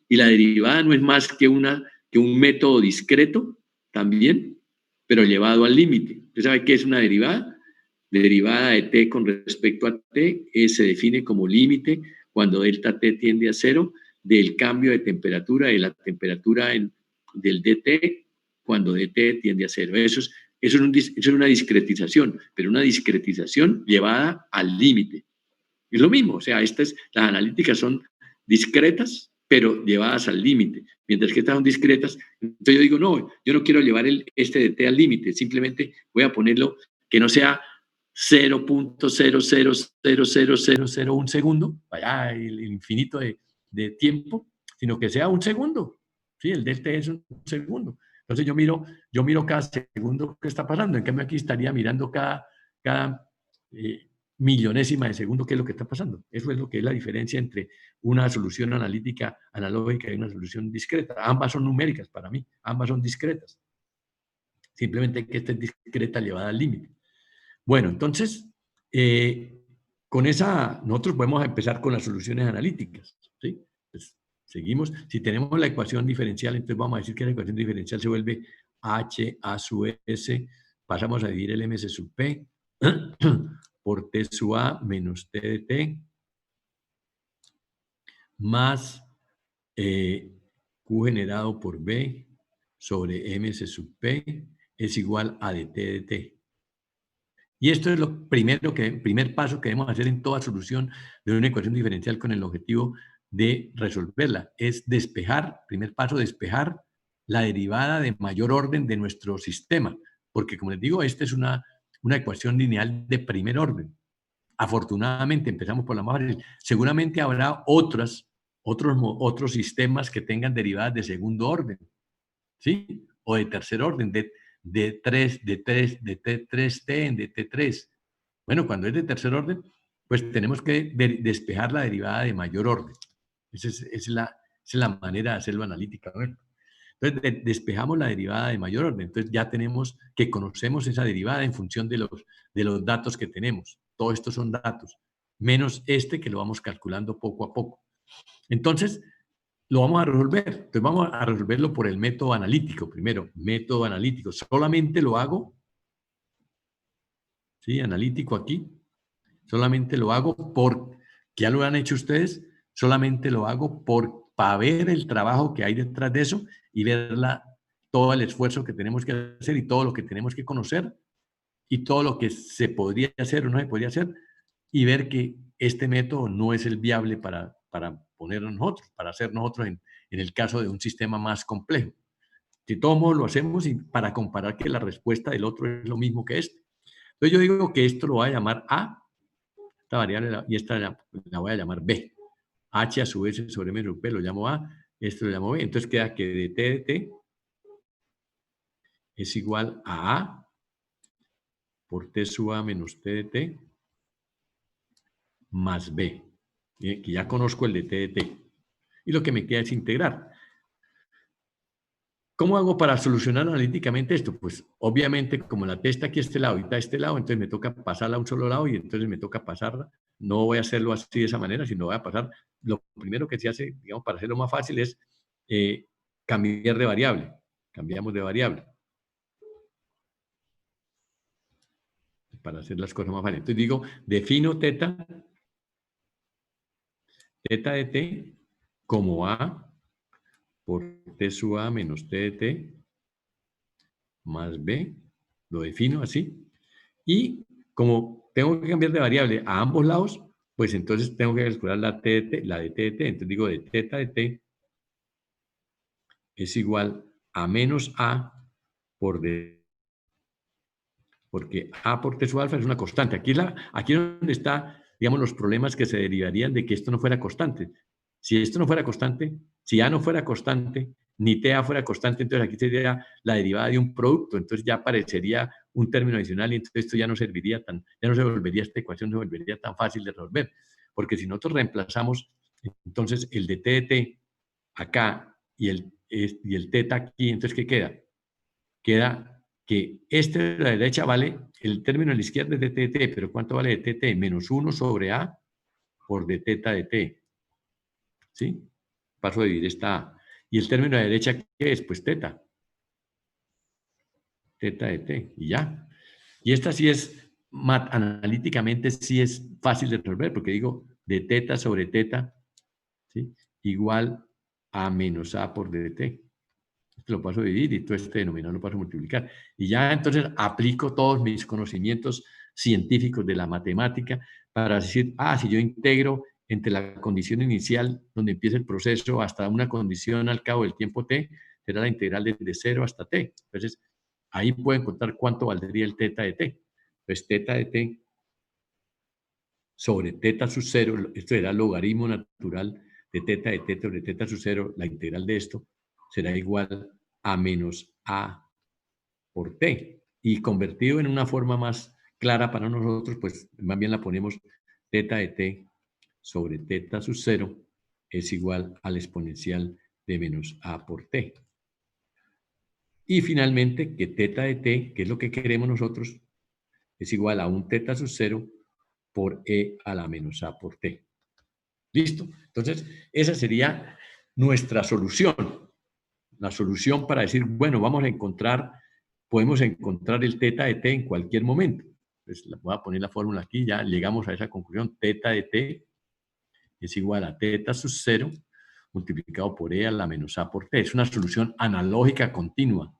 y la derivada no es más que un método discreto también, pero llevado al límite. ¿Usted sabe qué es una derivada? La derivada de t con respecto a t se define como límite cuando delta t tiende a cero del cambio de temperatura, de la temperatura del dt cuando dt tiende a cero. Eso es una discretización, pero una discretización llevada al límite. Es lo mismo, o sea, las analíticas son discretas, pero llevadas al límite, mientras que estas son discretas. Entonces yo digo, no, yo no quiero llevar este de t al límite, simplemente voy a ponerlo que no sea 0.000001 segundo, vaya el infinito de tiempo, sino que sea un segundo. Sí, el delta es un segundo. Entonces yo miro cada segundo que está pasando. En cambio aquí estaría mirando cada millonésima de segundo qué es lo que está pasando. Eso es lo que es la diferencia entre una solución analítica analógica y una solución discreta. Ambas son numéricas para mí, ambas son discretas. Simplemente que esta es discreta llevada al límite. Bueno, entonces, con nosotros podemos empezar con las soluciones analíticas, ¿sí? Pues, seguimos. Si tenemos la ecuación diferencial, entonces vamos a decir que la ecuación diferencial se vuelve H a su S, pasamos a dividir el MS sub P por T sub A menos T de T, más Q generado por B sobre MS sub P es igual a dt de T. Y esto es primer paso que debemos hacer en toda solución de una ecuación diferencial con el objetivo de resolverla. Es primer paso, despejar la derivada de mayor orden de nuestro sistema. Porque, como les digo, esta es una ecuación lineal de primer orden. Afortunadamente, empezamos por la más fácil. Seguramente habrá otros sistemas que tengan derivadas de segundo orden, ¿sí? O de tercer orden, de T3T en T3. Bueno, cuando es de tercer orden, pues tenemos que despejar la derivada de mayor orden. Esa es la manera de hacerlo analítica, ¿no? Entonces, despejamos la derivada de mayor orden. Entonces, ya conocemos esa derivada en función de los datos que tenemos. Todos estos son datos, menos este que lo vamos calculando poco a poco. Entonces, lo vamos a resolver. Entonces vamos a resolverlo por el método analítico primero. Método analítico. Solamente lo hago, ¿sí? Analítico aquí. Solamente lo hago ya lo han hecho ustedes, solamente lo hago para ver el trabajo que hay detrás de eso y ver todo el esfuerzo que tenemos que hacer y todo lo que tenemos que conocer y todo lo que se podría hacer o no se podría hacer y ver que este método no es el viable para ponernos nosotros, para hacer nosotros en el caso de un sistema más complejo. De todos modos lo hacemos para comparar que la respuesta del otro es lo mismo que este. Entonces yo digo que esto lo voy a llamar A, esta variable y esta la voy a llamar B. H a su vez sobre menos B lo llamo A, esto lo llamo B. Entonces queda que de T de T es igual a A por T sub A menos T de T más B. Bien, que ya conozco el de T de T. Y lo que me queda es integrar. ¿Cómo hago para solucionar analíticamente esto? Pues obviamente como la T está aquí a este lado y está a este lado, entonces me toca pasarla a un solo lado y entonces me toca pasarla. No voy a hacerlo así de esa manera, sino voy a pasar. Lo primero que se hace, digamos, para hacerlo más fácil es cambiar de variable. Cambiamos de variable. Para hacer las cosas más fáciles. Entonces digo, defino teta de T como A por T sub A menos T de T más B. Lo defino así. Y como tengo que cambiar de variable a ambos lados, pues entonces tengo que calcular la de T de T. Entonces digo de teta de T es igual a menos A por D. Porque A por T sub alfa es una constante. Aquí es donde está, digamos, los problemas que se derivarían de que esto no fuera constante. Si esto no fuera constante, si A no fuera constante, ni TA fuera constante, entonces aquí sería la derivada de un producto. Entonces ya aparecería un término adicional y entonces esto ya no serviría ya no se volvería, esta ecuación no se volvería tan fácil de resolver. Porque si nosotros reemplazamos, entonces el de T de T acá y el teta aquí, entonces ¿qué queda? Queda que este de la derecha vale, el término de la izquierda es de T de T, pero ¿cuánto vale de TT? Menos 1 sobre A por de teta de T. ¿Sí? Paso a dividir esta A. Y el término de la derecha, ¿qué es? Pues teta. Teta de T. Y ya. Y esta sí es, analíticamente sí es fácil de resolver, porque digo, de teta sobre teta, ¿sí? Igual a menos A por d de T. Esto lo paso a dividir y todo este denominador lo paso a multiplicar. Y ya entonces aplico todos mis conocimientos científicos de la matemática para decir, si yo integro entre la condición inicial donde empieza el proceso hasta una condición al cabo del tiempo t, será la integral desde 0 hasta t. Entonces, ahí puedo encontrar cuánto valdría el teta de t. Pues teta de t sobre teta sub 0, esto será el logaritmo natural de teta sobre teta sub 0, la integral de esto será igual a menos a por t. Y convertido en una forma más clara para nosotros, pues más bien la ponemos teta de t sobre teta sub 0 es igual al exponencial de menos a por t. Y finalmente que teta de t, que es lo que queremos nosotros, es igual a un teta sub 0 por e a la menos a por t. ¿Listo? Entonces, esa sería nuestra solución. La solución para decir, bueno, podemos encontrar el teta de t en cualquier momento. Pues voy a poner la fórmula aquí, ya llegamos a esa conclusión. Teta de t es igual a teta sub 0 multiplicado por e a la menos a por t. Es una solución analógica continua.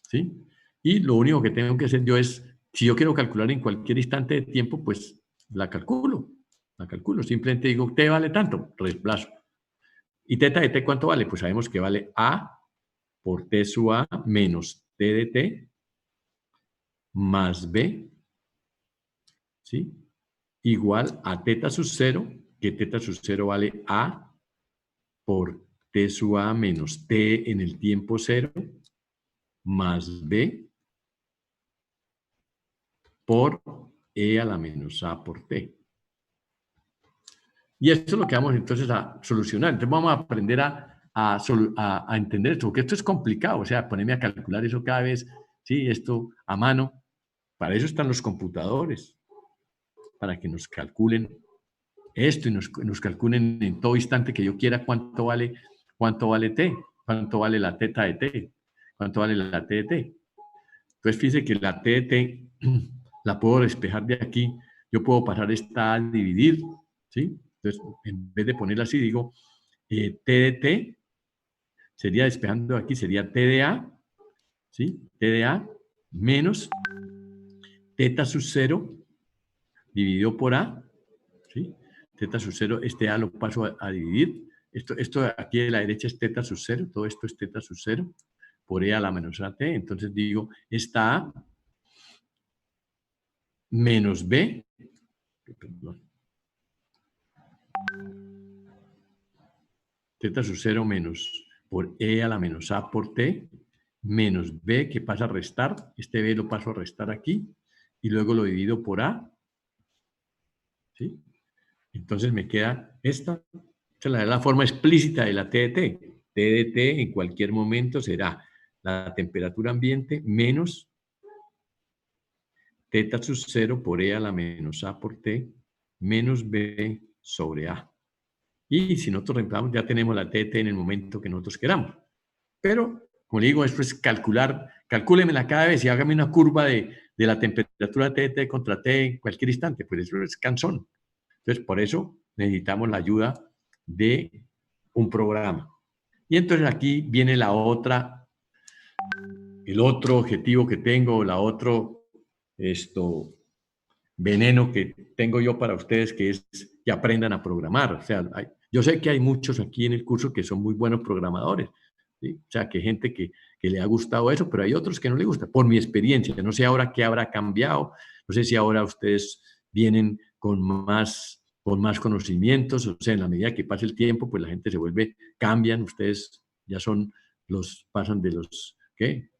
¿Sí? Y lo único que tengo que hacer yo es, si yo quiero calcular en cualquier instante de tiempo, pues la calculo. La calculo. Simplemente digo, t vale tanto, reemplazo. ¿Y teta de t cuánto vale? Pues sabemos que vale a por t sub a menos t de t más b, ¿sí? Igual a teta sub 0, que teta sub 0 vale a por t sub a menos t en el tiempo 0 más b por e a la menos a por t. Y esto es lo que vamos entonces a solucionar. Entonces vamos a aprender a entender esto, porque esto es complicado, o sea, ponerme a calcular eso cada vez, sí, esto a mano. Para eso están los computadores, para que nos calculen esto y nos calculen en todo instante que yo quiera cuánto vale t, cuánto vale la teta de t, cuánto vale la t de t. Entonces fíjense que la t de t la puedo despejar de aquí, yo puedo pasar esta a dividir, ¿sí? Entonces, en vez de ponerla así, digo t de t, sería despejando aquí, sería t de a, ¿sí? T de a menos teta sub 0 dividido por a, ¿sí? Teta sub 0, este a lo paso a dividir. Esto aquí de la derecha es teta sub 0, todo esto es teta sub 0 por e a la menos a t. Entonces digo, esta a menos B, perdón, teta sub 0 menos por E a la menos A por T, menos B que pasa a restar, este B lo paso a restar aquí, y luego lo divido por A, ¿sí? Entonces me queda esta, esta es la forma explícita de la T de T. T de T en cualquier momento será la temperatura ambiente menos teta sub 0 por E a la menos A por T menos B sobre A. Y si nosotros reemplazamos, ya tenemos la TT en el momento que nosotros queramos. Pero, como le digo, esto es calcular, calcúlemela cada vez y hágame una curva de la temperatura TT contra T en cualquier instante. Pues eso es cansón. Entonces, por eso necesitamos la ayuda de un programa. Y entonces aquí viene la otra, el otro objetivo que tengo, la otro veneno que tengo yo para ustedes, que es que aprendan a programar. O sea, yo sé que hay muchos aquí en el curso que son muy buenos programadores, ¿sí? O sea, que hay gente que le ha gustado eso, pero hay otros que no les gusta, por mi experiencia. No sé ahora qué habrá cambiado, no sé si ahora ustedes vienen con más conocimientos, o sea, en la medida que pasa el tiempo, pues la gente se vuelve, cambian, ustedes ya son pasan de los, ¿qué?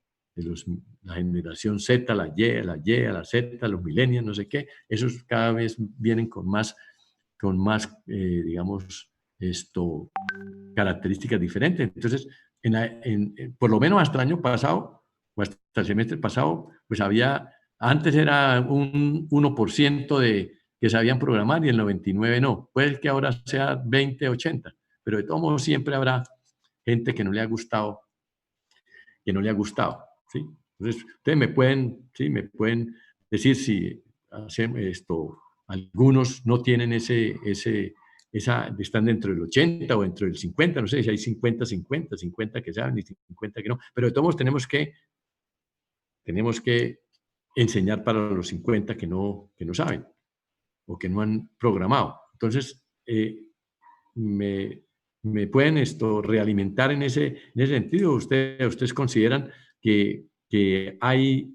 La generación Z, la Y, a la Z, los millennials, no sé qué, esos cada vez vienen con más digamos, características diferentes. Entonces, por lo menos hasta el año pasado, o hasta el semestre pasado, pues antes era un 1% de que sabían programar y el 99% no. Puede que ahora sea 20, 80, pero de todos modos siempre habrá gente que no le ha gustado, ¿sí? Entonces, ustedes ¿sí? me pueden decir si hacen algunos no tienen están dentro del 80 o dentro del 50, no sé si hay 50, 50, 50 que saben y 50 que no, pero de todos modos tenemos que enseñar para los 50 que no saben o que no han programado. Entonces, me pueden realimentar en ese sentido. ¿Ustedes consideran que hay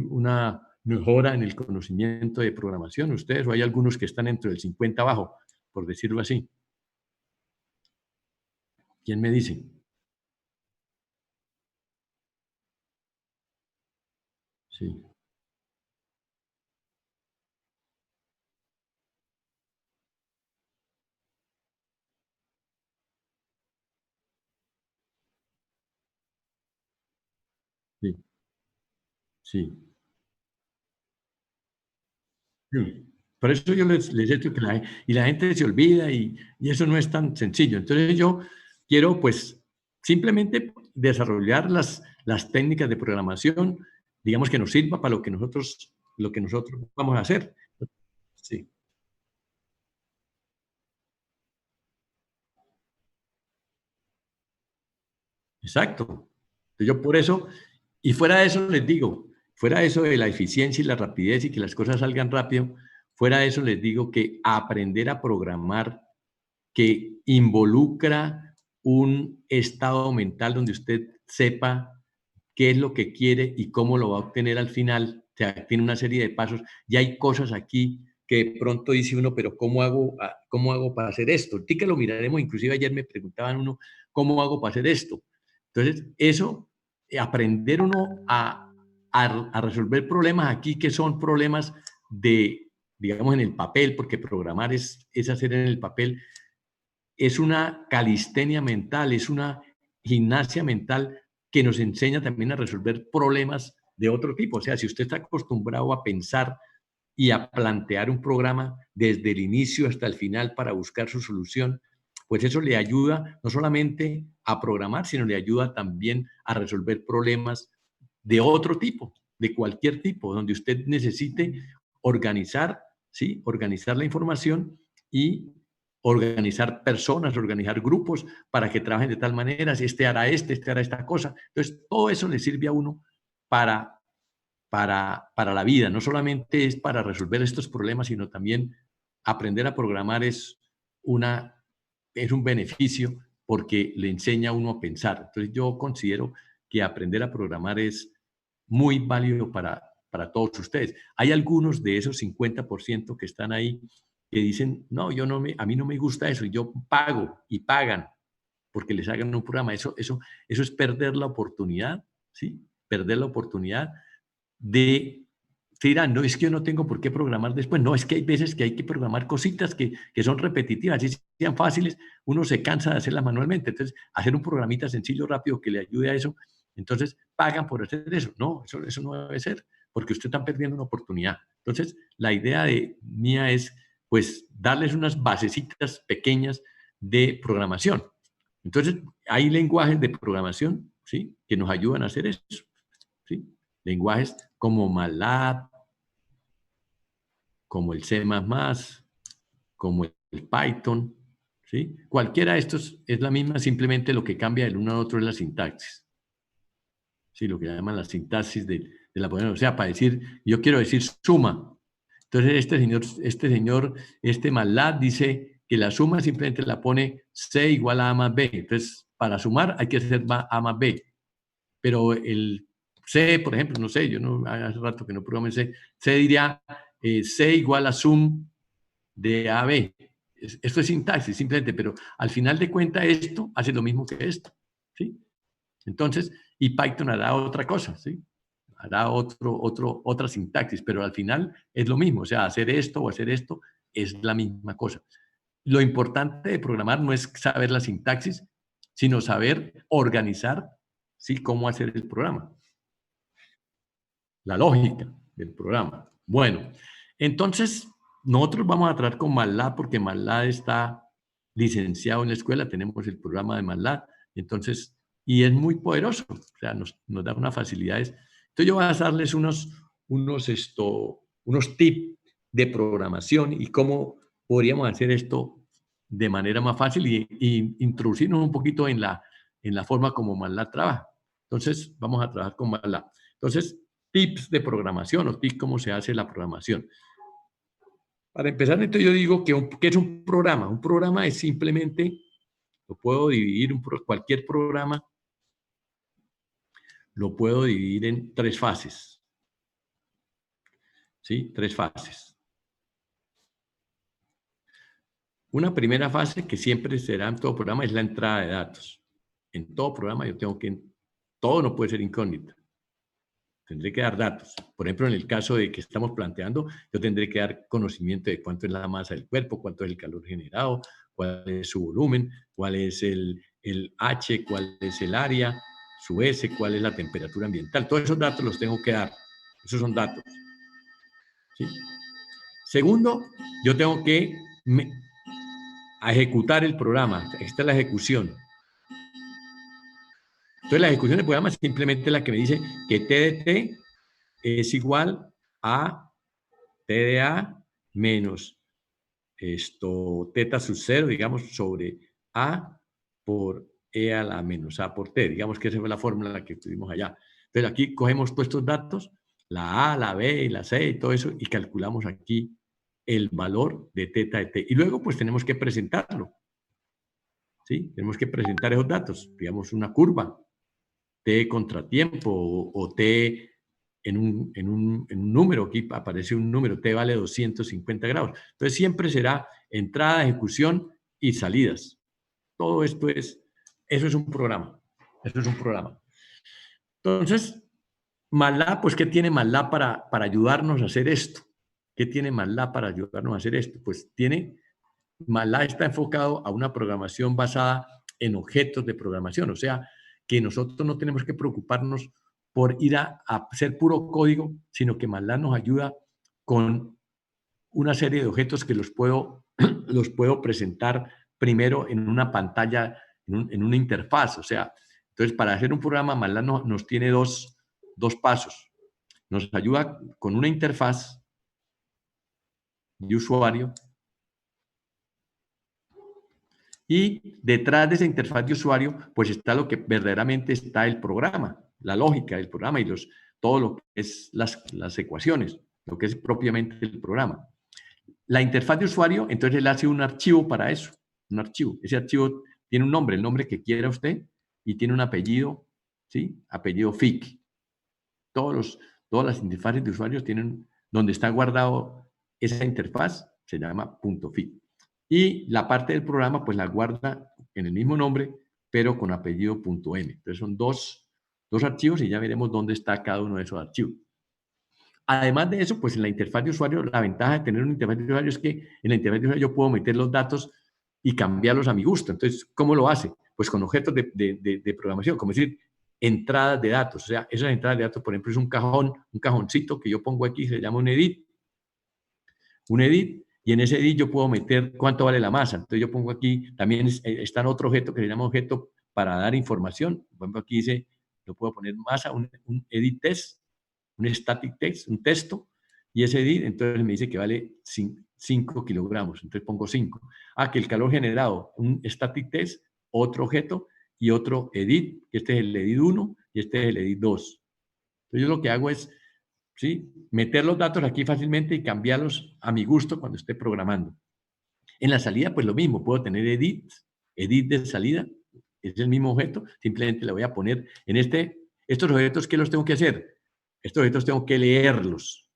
una mejora en el conocimiento de programación? ¿Ustedes o hay algunos que están dentro del 50 abajo, por decirlo así? ¿Quién me dice? Sí, sí, sí. Sí. Por eso yo les he dicho que la gente se olvida y eso no es tan sencillo. Entonces yo quiero pues simplemente desarrollar las técnicas de programación, digamos que nos sirva para lo que nosotros vamos a hacer. Sí, exacto. Yo por eso, y fuera de eso les digo, fuera de eso de la eficiencia y la rapidez y que las cosas salgan rápido, fuera de eso les digo que aprender a programar que involucra un estado mental donde usted sepa qué es lo que quiere y cómo lo va a obtener al final. O sea, tiene una serie de pasos. Y hay cosas aquí que de pronto dice uno, pero cómo hago para hacer esto? Sí que lo miraremos. Inclusive ayer me preguntaban uno, ¿cómo hago para hacer esto? Entonces, eso, aprender uno a resolver problemas aquí que son problemas digamos, en el papel, porque programar es hacer en el papel, es una calistenia mental, es una gimnasia mental que nos enseña también a resolver problemas de otro tipo. O sea, si usted está acostumbrado a pensar y a plantear un programa desde el inicio hasta el final para buscar su solución, pues eso le ayuda no solamente a programar, sino le ayuda también a resolver problemas de otro tipo, de cualquier tipo, donde usted necesite organizar, ¿sí? Organizar la información y organizar personas, organizar grupos para que trabajen de tal manera, si este hará este hará esta cosa. Entonces, todo eso le sirve a uno para, para la vida. No solamente es para resolver estos problemas, sino también aprender a programar es un beneficio porque le enseña a uno a pensar. Entonces, yo considero que aprender a programar es muy válido para todos ustedes. Hay algunos de esos 50% que están ahí que dicen, no, a mí no me gusta eso, y yo pago y pagan porque les hagan un programa. Eso es perder la oportunidad, ¿sí? Perder la oportunidad de, te dirán, no, es que yo no tengo por qué programar después. No, es que hay veces que hay que programar cositas que son repetitivas, así sean fáciles, uno se cansa de hacerlas manualmente. Entonces, hacer un programita sencillo, rápido, que le ayude a eso, entonces pagan por hacer eso. No, eso no debe ser, porque usted está perdiendo una oportunidad. Entonces, la idea mía es, pues, darles unas basecitas pequeñas de programación. Entonces, hay lenguajes de programación, ¿sí?, que nos ayudan a hacer eso, ¿sí? Lenguajes como MATLAB, como el C++, como el Python, ¿sí? Cualquiera de estos es la misma, simplemente lo que cambia del uno al otro es la sintaxis. Sí, lo que llaman la sintaxis de la programación. O sea, para decir, yo quiero decir suma. Entonces, este MATLAB dice que la suma simplemente la pone C igual a A más B. Entonces, para sumar hay que hacer A más B. Pero el C, por ejemplo, no sé, yo no, hace rato que no programo en C, C diría C igual a sum de A a B. Esto es sintaxis, simplemente, pero al final de cuentas esto hace lo mismo que esto, ¿sí? Entonces, y Python hará otra cosa, ¿sí? Hará otra sintaxis, pero al final es lo mismo, o sea, hacer esto o hacer esto es la misma cosa. Lo importante de programar no es saber la sintaxis, sino saber organizar, ¿sí?, cómo hacer el programa. La lógica del programa. Bueno, entonces nosotros vamos a tratar con MATLAB porque MATLAB está licenciado en la escuela, tenemos el programa de MATLAB, entonces, y es muy poderoso, o sea, nos da unas facilidades. Entonces yo voy a darles unos tips de programación y cómo podríamos hacer esto de manera más fácil y introducirnos un poquito en la forma como MATLAB trabaja. Entonces, vamos a trabajar con MATLAB. Entonces, tips de programación o tips cómo se hace la programación. Para empezar, entonces yo digo que es un programa. Un programa es simplemente, lo puedo dividir, cualquier programa lo puedo dividir en 3 fases. ¿Sí? 3 fases. Una primera fase que siempre será en todo programa es la entrada de datos. En todo programa yo tengo que, todo no puede ser incógnito. Tendré que dar datos. Por ejemplo, en el caso de que estamos planteando, yo tendré que dar conocimiento de cuánto es la masa del cuerpo, cuánto es el calor generado, cuál es su volumen, cuál es el H, cuál es el área, su S, cuál es la temperatura ambiental. Todos esos datos los tengo que dar. Esos son datos. ¿Sí? Segundo, yo tengo que ejecutar el programa. Esta es la ejecución. Entonces, la ejecución del programa es simplemente la que me dice que T de T es igual a TDA menos teta sub 0, digamos, sobre A por E a la menos A por T. Digamos que esa fue la fórmula que tuvimos allá. Entonces, aquí cogemos todos estos datos, la A, la B, la C y todo eso, y calculamos aquí el valor de teta de T. Y luego, pues, tenemos que presentarlo. ¿Sí? Tenemos que presentar esos datos. Digamos, una curva, T contratiempo o T en un número, aquí aparece un número, T vale 250 grados. Entonces siempre será entrada, ejecución y salidas. Todo esto eso es un programa. Eso es un programa. Entonces, MATLAB, pues, ¿qué tiene MATLAB para ayudarnos a hacer esto? ¿Qué tiene MATLAB para ayudarnos a hacer esto? Pues MATLAB está enfocado a una programación basada en objetos de programación, o sea, que nosotros no tenemos que preocuparnos por ir a hacer puro código, sino que MATLAB nos ayuda con una serie de objetos que los puedo presentar primero en una pantalla, en una interfaz. O sea, entonces para hacer un programa, MATLAB nos tiene dos pasos. Nos ayuda con una interfaz de usuario y detrás de esa interfaz de usuario, pues está lo que verdaderamente está el programa, la lógica del programa y todo lo que es las ecuaciones, lo que es propiamente el programa. La interfaz de usuario, entonces él hace un archivo para eso, un archivo. Ese archivo tiene un nombre, el nombre que quiera usted, y tiene un apellido, ¿sí? Apellido FIC. Todas las interfaces de usuarios tienen, donde está guardado esa interfaz, se llama .fi. Y la parte del programa, pues la guarda en el mismo nombre, pero con apellido .m. Entonces son dos archivos y ya veremos dónde está cada uno de esos archivos. Además de eso, pues en la interfaz de usuario, la ventaja de tener una interfaz de usuario es que en la interfaz de usuario yo puedo meter los datos y cambiarlos a mi gusto. Entonces, ¿cómo lo hace? Pues con objetos de programación, como decir, entradas de datos. O sea, esas entradas de datos, por ejemplo, es un cajón, un cajoncito que yo pongo aquí, se llama un edit. Un edit, y en ese edit yo puedo meter cuánto vale la masa. Entonces yo pongo aquí, también está otro objeto que se llama objeto para dar información. Por ejemplo, aquí dice, yo puedo poner masa, un edit test, un static text, un texto, y ese edit, entonces me dice que vale 5 kilogramos, entonces pongo 5. Que el calor generado, un static test, otro objeto y otro edit, que este es el edit 1 y este es el edit 2. Entonces yo lo que hago es, ¿sí?, meter los datos aquí fácilmente y cambiarlos a mi gusto cuando esté programando. En la salida, pues lo mismo, puedo tener edit de salida, es el mismo objeto, simplemente le voy a poner en estos objetos, ¿qué los tengo que hacer? Estos objetos tengo que leerlos,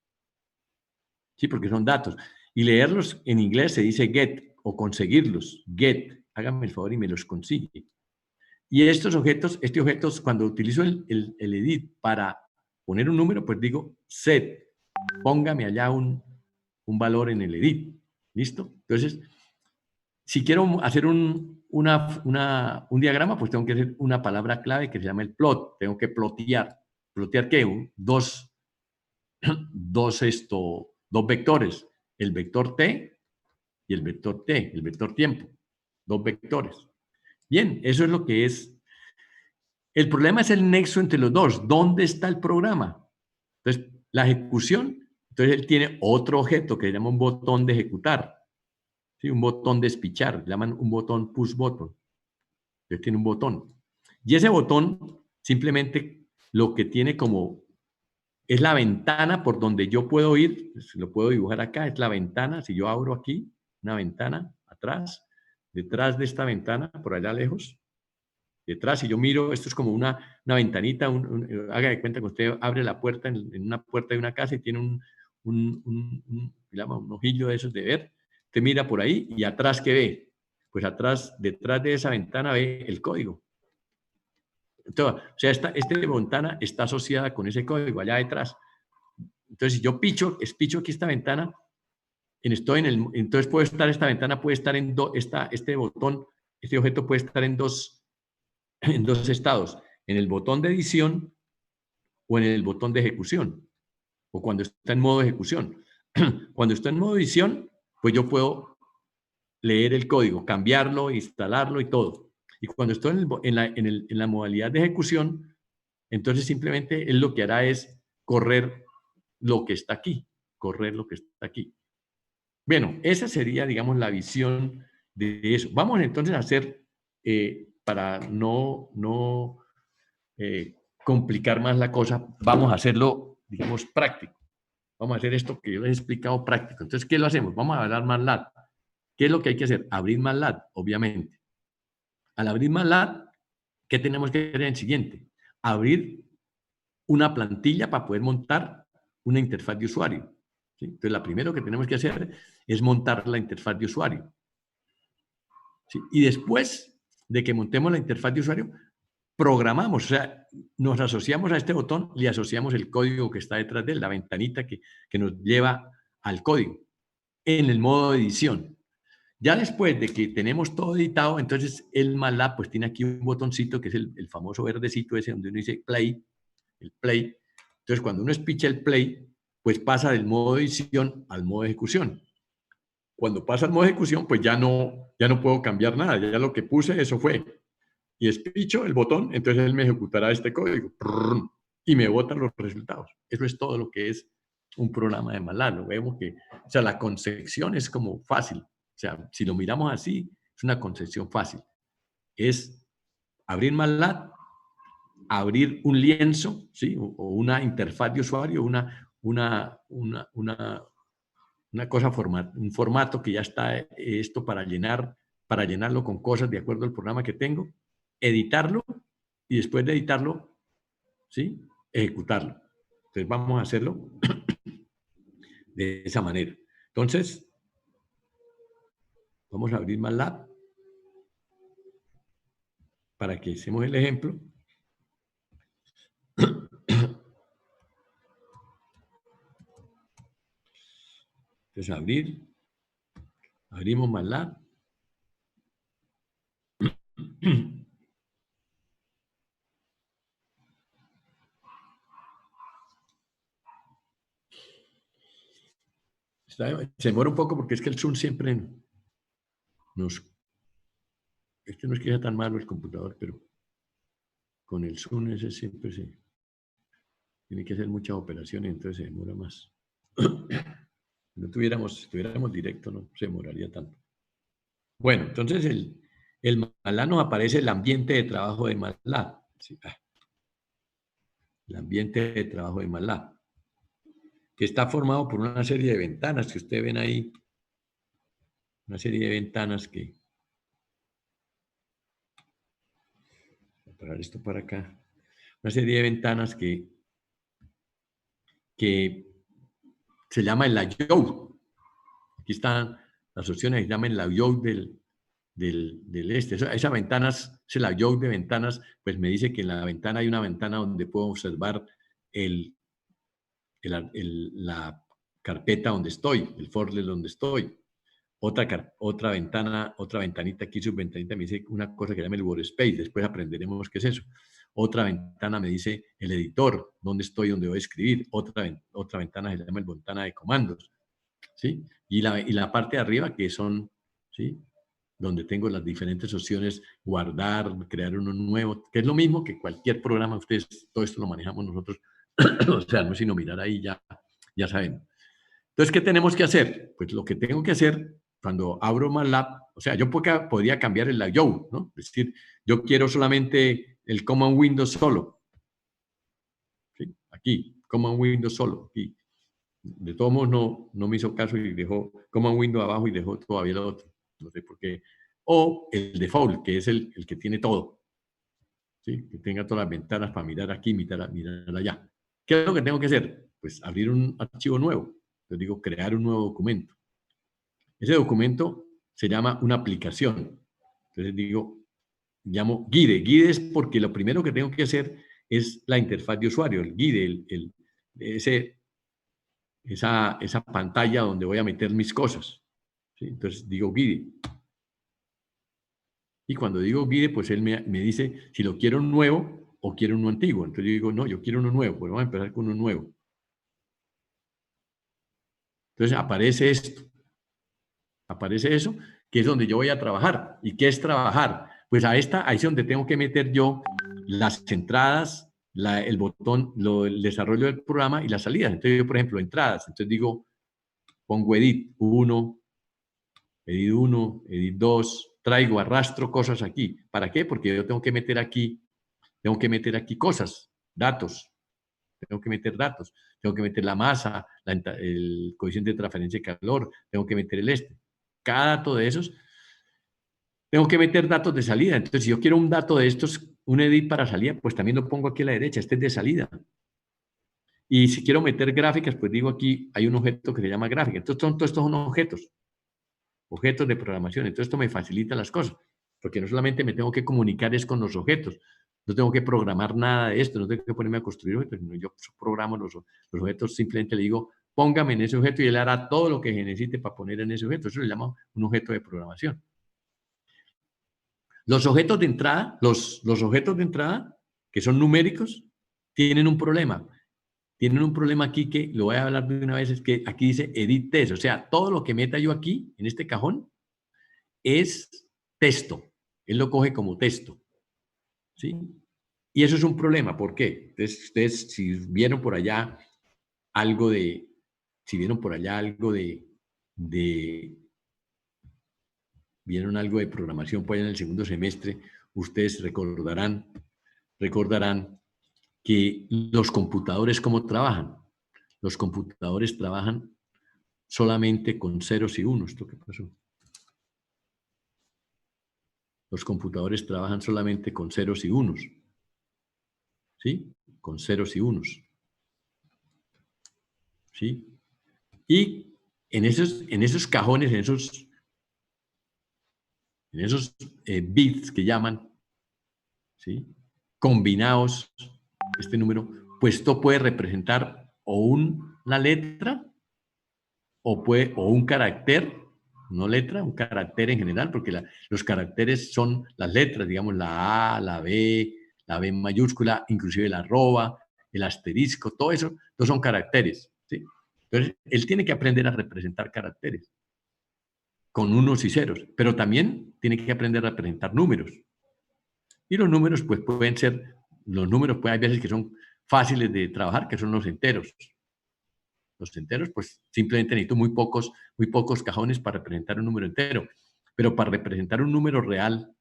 ¿sí? Porque son datos. Y leerlos en inglés se dice get, o conseguirlos, get. Háganme el favor y me los consigue. Y estos objetos, cuando utilizo el edit para poner un número, pues digo set, póngame allá un valor en el edit. ¿Listo? Entonces, si quiero hacer un diagrama, pues tengo que hacer una palabra clave que se llama el plot. Tengo que plotear. ¿Plotear qué? Dos vectores, el vector t y el vector t, el vector tiempo, dos vectores. Bien, eso es lo que es. El problema es el nexo entre los dos. ¿Dónde está el programa? Entonces, la ejecución, entonces él tiene otro objeto que se llama un botón de ejecutar, ¿sí? Un botón de despichar, llaman un botón push button. Entonces tiene un botón. Y ese botón simplemente lo que tiene como es la ventana por donde yo puedo ir, lo puedo dibujar acá, es la ventana, si yo abro aquí, una ventana atrás, detrás de esta ventana, por allá lejos, detrás, si yo miro, esto es como una ventanita, haga de cuenta que usted abre la puerta en una puerta de una casa y tiene un ojillo de esos de ver, usted mira por ahí y atrás, ¿qué ve? Pues atrás, detrás de esa ventana ve el código. Entonces, o sea, esta ventana está asociada con ese código allá detrás. Entonces, si yo picho aquí esta ventana, entonces puede estar esta ventana, puede estar en este botón, este objeto puede estar en dos estados, en el botón de edición o en el botón de ejecución, o cuando está en modo ejecución. Cuando está en modo edición, pues yo puedo leer el código, cambiarlo, instalarlo y todo. Y cuando estoy en la modalidad de ejecución, entonces simplemente él lo que hará es correr lo que está aquí, Bueno, esa sería, digamos, la visión de eso. Vamos entonces a hacer, para no complicar más la cosa, vamos a hacerlo, digamos, práctico. Vamos a hacer esto que yo les he explicado práctico. Entonces, ¿qué lo hacemos? Vamos a hablar MATLAB. ¿Qué es lo que hay que hacer? Abrir MATLAB, obviamente. Al abrir MATLAB, ¿qué tenemos que hacer en el siguiente? Abrir una plantilla para poder montar una interfaz de usuario. ¿Sí? Entonces, lo primero que tenemos que hacer es montar la interfaz de usuario. ¿Sí? Y después de que montemos la interfaz de usuario, programamos, o sea, nos asociamos a este botón, le asociamos el código que está detrás de él, la ventanita que nos lleva al código, en el modo de edición. Ya después de que tenemos todo editado, entonces el MATLAB pues tiene aquí un botoncito que es el famoso verdecito ese donde uno dice play, el play. Entonces cuando uno espicha el play, pues pasa del modo de edición al modo de ejecución. Cuando pasa al modo de ejecución, pues ya no puedo cambiar nada, ya lo que puse, eso fue. Y espicho el botón, entonces él me ejecutará este código y me bota los resultados. Eso es todo lo que es un programa de MATLAB. Vemos que, o sea, la concepción es como fácil. O sea, si lo miramos así, es una concepción fácil. Es abrir MATLAB, abrir un lienzo, ¿sí? O una interfaz de usuario, una cosa, un formato que ya está esto para llenarlo con cosas de acuerdo al programa que tengo, editarlo y después de editarlo, ¿sí?, ejecutarlo. Entonces vamos a hacerlo de esa manera. Entonces, vamos a abrir MATLAB para que hicimos el ejemplo. Entonces, abrimos MATLAB. Se demora un poco porque es que el Zoom siempre nos... Este no es que sea tan malo el computador, pero con el Zoom ese siempre se... Tiene que hacer muchas operaciones, entonces se demora más. Si tuviéramos directo, no se demoraría tanto. Bueno, entonces el MATLAB nos aparece el ambiente de trabajo de MATLAB. Sí, el ambiente de trabajo de MATLAB, que está formado por una serie de ventanas que ustedes ven ahí. Una serie de ventanas que... Voy a parar esto para acá. Una serie de ventanas que se llama el layout. Aquí están las opciones que se llaman el layout del este. Esas ventanas, ese layout de ventanas, pues me dice que en la ventana hay una ventana donde puedo observar la carpeta donde estoy, el folder donde estoy. Otra ventanita aquí, subventanita, me dice una cosa que se llama el workspace. Después aprenderemos qué es eso. Otra ventana me dice el editor, dónde estoy, dónde voy a escribir. Otra ventana se llama el ventana de comandos, ¿sí? Y la parte de arriba que son, ¿sí? Donde tengo las diferentes opciones, guardar, crear uno nuevo, que es lo mismo que cualquier programa. Ustedes, todo esto lo manejamos nosotros. O sea, no es sino mirar ahí, ya saben. Entonces, ¿qué tenemos que hacer? Pues lo que tengo que hacer cuando abro MATLAB, o sea, yo podría cambiar el layout, ¿no? Es decir, yo quiero solamente el Command Windows solo. ¿Sí? Aquí, Command Windows solo. Aquí. De todos modos, no me hizo caso y dejó Command Windows abajo y dejó todavía el otro. No sé por qué. O el default, que es el que tiene todo. ¿Sí? Que tenga todas las ventanas para mirar aquí, mirar allá. ¿Qué es lo que tengo que hacer? Pues abrir un archivo nuevo. Yo digo, crear un nuevo documento. Ese documento se llama una aplicación. Entonces digo, llamo guide. Guide es porque lo primero que tengo que hacer es la interfaz de usuario, el guide, esa pantalla donde voy a meter mis cosas. ¿Sí? Entonces digo guide. Y cuando digo guide, pues él me dice si lo quiero nuevo o quiero uno antiguo. Entonces yo digo, no, yo quiero uno nuevo. Pues vamos a empezar con uno nuevo. Entonces aparece esto. Aparece eso, que es donde yo voy a trabajar. ¿Y qué es trabajar? Pues ahí es donde tengo que meter yo las entradas, el botón, el desarrollo del programa y las salidas. Entonces yo, por ejemplo, entradas. Entonces digo, pongo edit 1, edit 2, traigo, arrastro cosas aquí. ¿Para qué? Porque yo tengo que meter aquí cosas, datos. Tengo que meter datos. Tengo que meter la masa, el coeficiente de transferencia de calor, tengo que meter el este. Cada dato de esos, tengo que meter datos de salida. Entonces, si yo quiero un dato de estos, un edit para salida, pues también lo pongo aquí a la derecha. Este es de salida. Y si quiero meter gráficas, pues digo aquí, hay un objeto que se llama gráfica. Entonces, todos estos son objetos de programación. Entonces, esto me facilita las cosas, porque no solamente me tengo que comunicar es con los objetos, no tengo que programar nada de esto, no tengo que ponerme a construir objetos, sino yo programo los objetos, simplemente le digo, póngame en ese objeto y él hará todo lo que necesite para poner en ese objeto. Eso se llama un objeto de programación. Los objetos de entrada, los objetos de entrada, que son numéricos, tienen un problema. Tienen un problema aquí que lo voy a hablar de una vez, es que aquí dice edit text, o sea, todo lo que meta yo aquí, en este cajón, es texto. Él lo coge como texto. ¿Sí? Y eso es un problema. ¿Por qué? Entonces, ustedes, si vieron por allá algo de vieron algo de programación pues en el segundo semestre, ustedes recordarán que los computadores, ¿cómo trabajan? Los computadores trabajan solamente con ceros y unos. ¿Esto qué pasó? Los computadores trabajan solamente con ceros y unos. ¿Sí? Con ceros y unos. ¿sí? Y en esos cajones, en esos bits que llaman, ¿sí? Combinados, este número, pues esto puede representar o una letra o un carácter, no letra, un carácter en general, porque los caracteres son las letras, digamos la A, la B mayúscula, inclusive la arroba, el asterisco, todo eso, todos son caracteres, ¿sí? Entonces, él tiene que aprender a representar caracteres con unos y ceros, pero también tiene que aprender a representar números. Y los números, pues pueden ser, los números, pues hay veces que son fáciles de trabajar, que son los enteros. Los enteros, pues simplemente necesito muy pocos cajones para representar un número entero. Pero para representar un número real,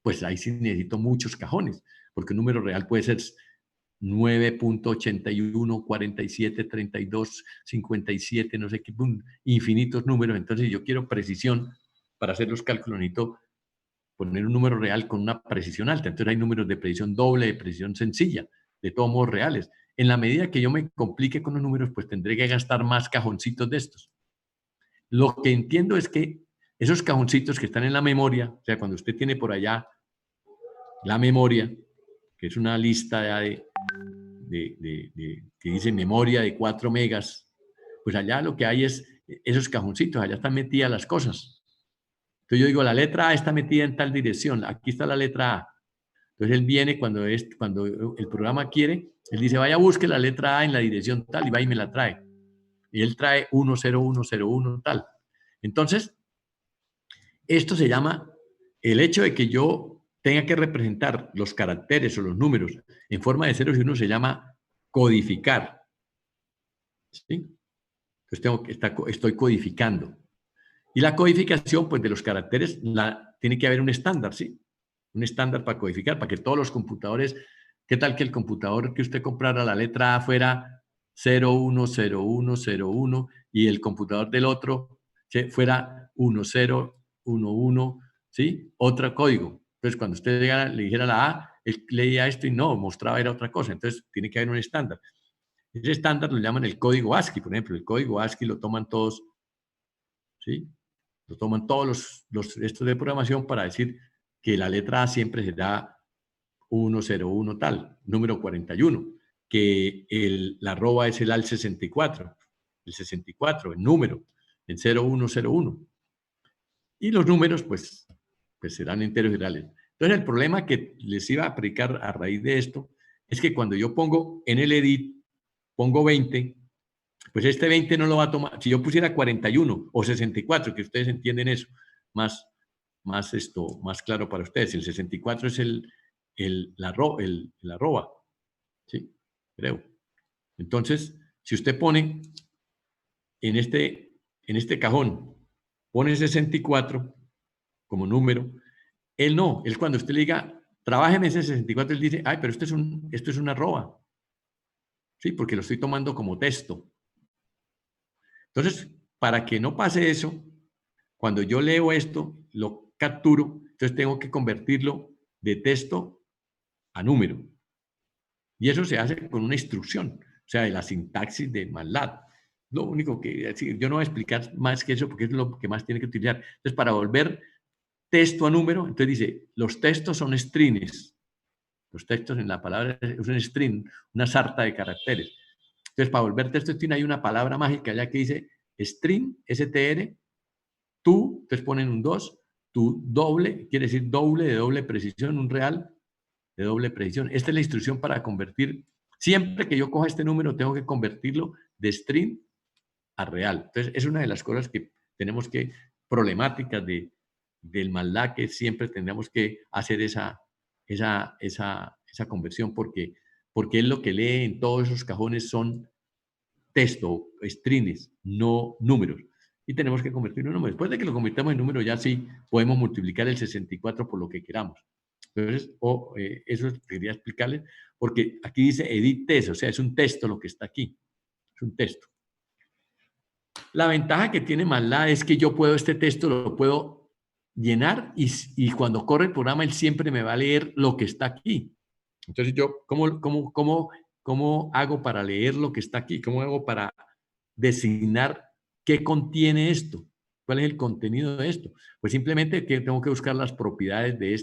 pues ahí sí necesito muchos cajones, porque un número real puede ser 9.81, 47, 32, 57, no sé qué, infinitos números. Entonces, si yo quiero precisión para hacer los cálculos, necesito poner un número real con una precisión alta. Entonces, hay números de precisión doble, de precisión sencilla, de todos modos reales. En la medida que yo me complique con los números, pues tendré que gastar más cajoncitos de estos. Lo que entiendo es que esos cajoncitos que están en la memoria, o sea, cuando usted tiene por allá la memoria, que es una lista que dice memoria de 4 megas, pues allá lo que hay es esos cajoncitos, allá están metidas las cosas. Entonces yo digo, la letra A está metida en tal dirección, aquí está la letra A. Entonces él viene cuando el programa quiere, él dice, vaya, busque la letra A en la dirección tal y va y me la trae. Y él trae 10101 tal. Entonces, esto se llama el hecho de que yo tenga que representar los caracteres o los números en forma de ceros y unos se llama codificar. ¿Sí? Entonces estoy codificando. Y la codificación, pues de los caracteres, tiene que haber un estándar, ¿sí? Un estándar para codificar, para que todos los computadores, ¿qué tal que el computador que usted comprara la letra A fuera 010101 y el computador del otro fuera 1011, ¿sí? Otro código. Entonces, cuando usted le dijera la A, él leía esto y no, mostraba era otra cosa. Entonces, tiene que haber un estándar. Ese estándar lo llaman el código ASCII, por ejemplo. El código ASCII lo toman todos, ¿sí? Lo toman todos estos de programación para decir que la letra A siempre será 101 tal, número 41, que la arroba es el al 64, el número, el 0101. Y los números, pues serán enteros y reales. Entonces, el problema que les iba a aplicar a raíz de esto es que cuando yo pongo en el edit, pongo 20, pues este 20 no lo va a tomar. Si yo pusiera 41 o 64, que ustedes entienden eso, más claro para ustedes. El 64 es el arroba, ¿sí? Creo. Entonces, si usted pone en este cajón, pone 64 como número, él cuando usted le diga, trabájeme ese 64, él dice, ay, pero esto es una arroba, ¿sí? Porque lo estoy tomando como texto. Entonces, para que no pase eso, cuando yo leo esto, lo capturo, entonces tengo que convertirlo de texto a número. Y eso se hace con una instrucción, o sea, de la sintaxis de MATLAB. Lo único que yo no voy a explicar más que eso porque es lo que más tiene que utilizar. Entonces, para volver texto a número, entonces dice, los textos son strings. Los textos en la palabra es un string, una sarta de caracteres. Entonces, para volver texto string hay una palabra mágica ya que dice string, str, tú, entonces ponen un 2, tu doble, quiere decir doble de doble precisión, un real de doble precisión. Esta es la instrucción para convertir, siempre que yo coja este número, tengo que convertirlo de string a real. Entonces, es una de las cosas que tenemos problemáticas del MATLAB, que siempre tendremos que hacer esa conversión, porque él lo que lee en todos esos cajones son texto, strings, no números. Y tenemos que convertirlo en números. Después de que lo convirtamos en número, ya sí podemos multiplicar el 64 por lo que queramos. Entonces, eso quería explicarles, porque aquí dice edit text, o sea, es un texto lo que está aquí. Es un texto. La ventaja que tiene MATLAB es que yo puedo este texto, lo puedo llenar y cuando corre el programa, él siempre me va a leer lo que está aquí. Entonces yo, ¿cómo hago para leer lo que está aquí? ¿Cómo hago para designar qué contiene esto, cuál es el contenido de esto. Pues simplemente que tengo que buscar las propiedades de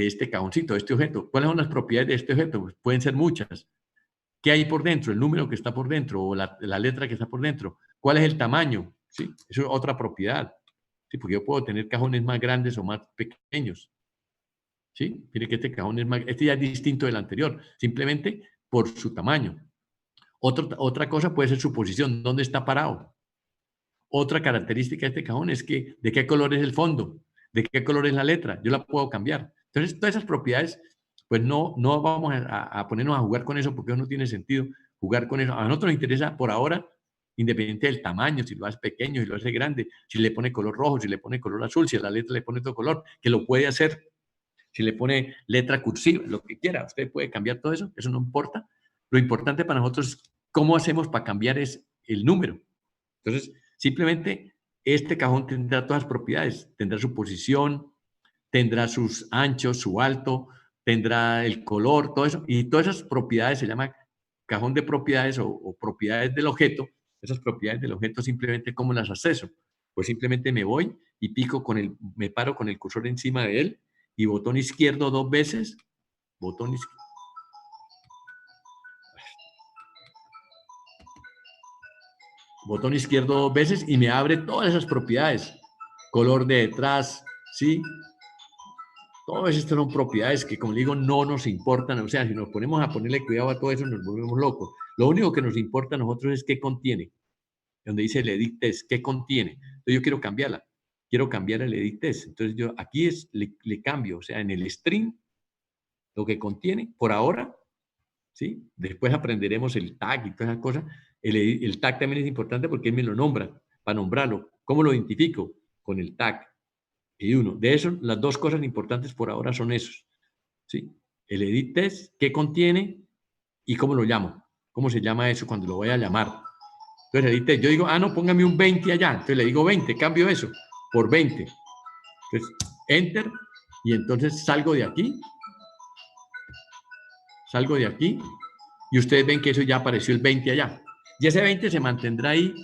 este cajoncito, de este objeto. ¿Cuáles son las propiedades de este objeto? Pues pueden ser muchas. ¿Qué hay por dentro? El número que está por dentro o la letra que está por dentro. ¿Cuál es el tamaño? ¿Sí? Eso es otra propiedad. ¿Sí? Porque yo puedo tener cajones más grandes o más pequeños. ¿Sí? Mire que este cajón es más, este ya es distinto del anterior, simplemente por su tamaño. Otra cosa puede ser su posición, dónde está parado. Otra característica de este cajón es que de qué color es el fondo, de qué color es la letra, yo la puedo cambiar. Entonces, todas esas propiedades, pues no vamos a ponernos a jugar con eso porque eso no tiene sentido jugar con eso. A nosotros nos interesa por ahora, independiente del tamaño, si lo hace pequeño, si lo hace grande, si le pone color rojo, si le pone color azul, si a la letra le pone otro color, que lo puede hacer. Si le pone letra cursiva, lo que quiera, usted puede cambiar todo eso no importa. Lo importante para nosotros es cómo hacemos para cambiar es el número. Entonces, simplemente este cajón tendrá todas las propiedades, tendrá su posición, tendrá sus anchos, su alto, tendrá el color, todo eso, y todas esas propiedades se llama cajón de propiedades o propiedades del objeto. Esas propiedades del objeto simplemente ¿cómo las acceso? Pues simplemente me voy y me paro con el cursor encima de él y botón izquierdo 2 veces, botón izquierdo 2 veces y me abre todas esas propiedades. Color de detrás, ¿sí? Todas estas son propiedades que, como digo, no nos importan. O sea, si nos ponemos a ponerle cuidado a todo eso, nos volvemos locos. Lo único que nos importa a nosotros es qué contiene. Donde dice el edit test, ¿qué contiene? Entonces yo quiero cambiarla. Quiero cambiar el edit test. Entonces yo aquí le cambio, o sea, en el string, lo que contiene, por ahora, ¿sí? Después aprenderemos el tag y todas esas cosas. El tag también es importante porque él me lo nombra, para nombrarlo. ¿Cómo lo identifico? Con el tag. Y uno. De eso, las dos cosas importantes por ahora son esos. ¿Sí? El edit test, qué contiene y cómo lo llamo. ¿Cómo se llama eso cuando lo voy a llamar? Entonces, edit test, yo digo, no, póngame un 20 allá. Entonces le digo 20, cambio eso por 20. Entonces, enter, y entonces salgo de aquí. Salgo de aquí, y ustedes ven que eso ya apareció el 20 allá. Y ese 20 se mantendrá ahí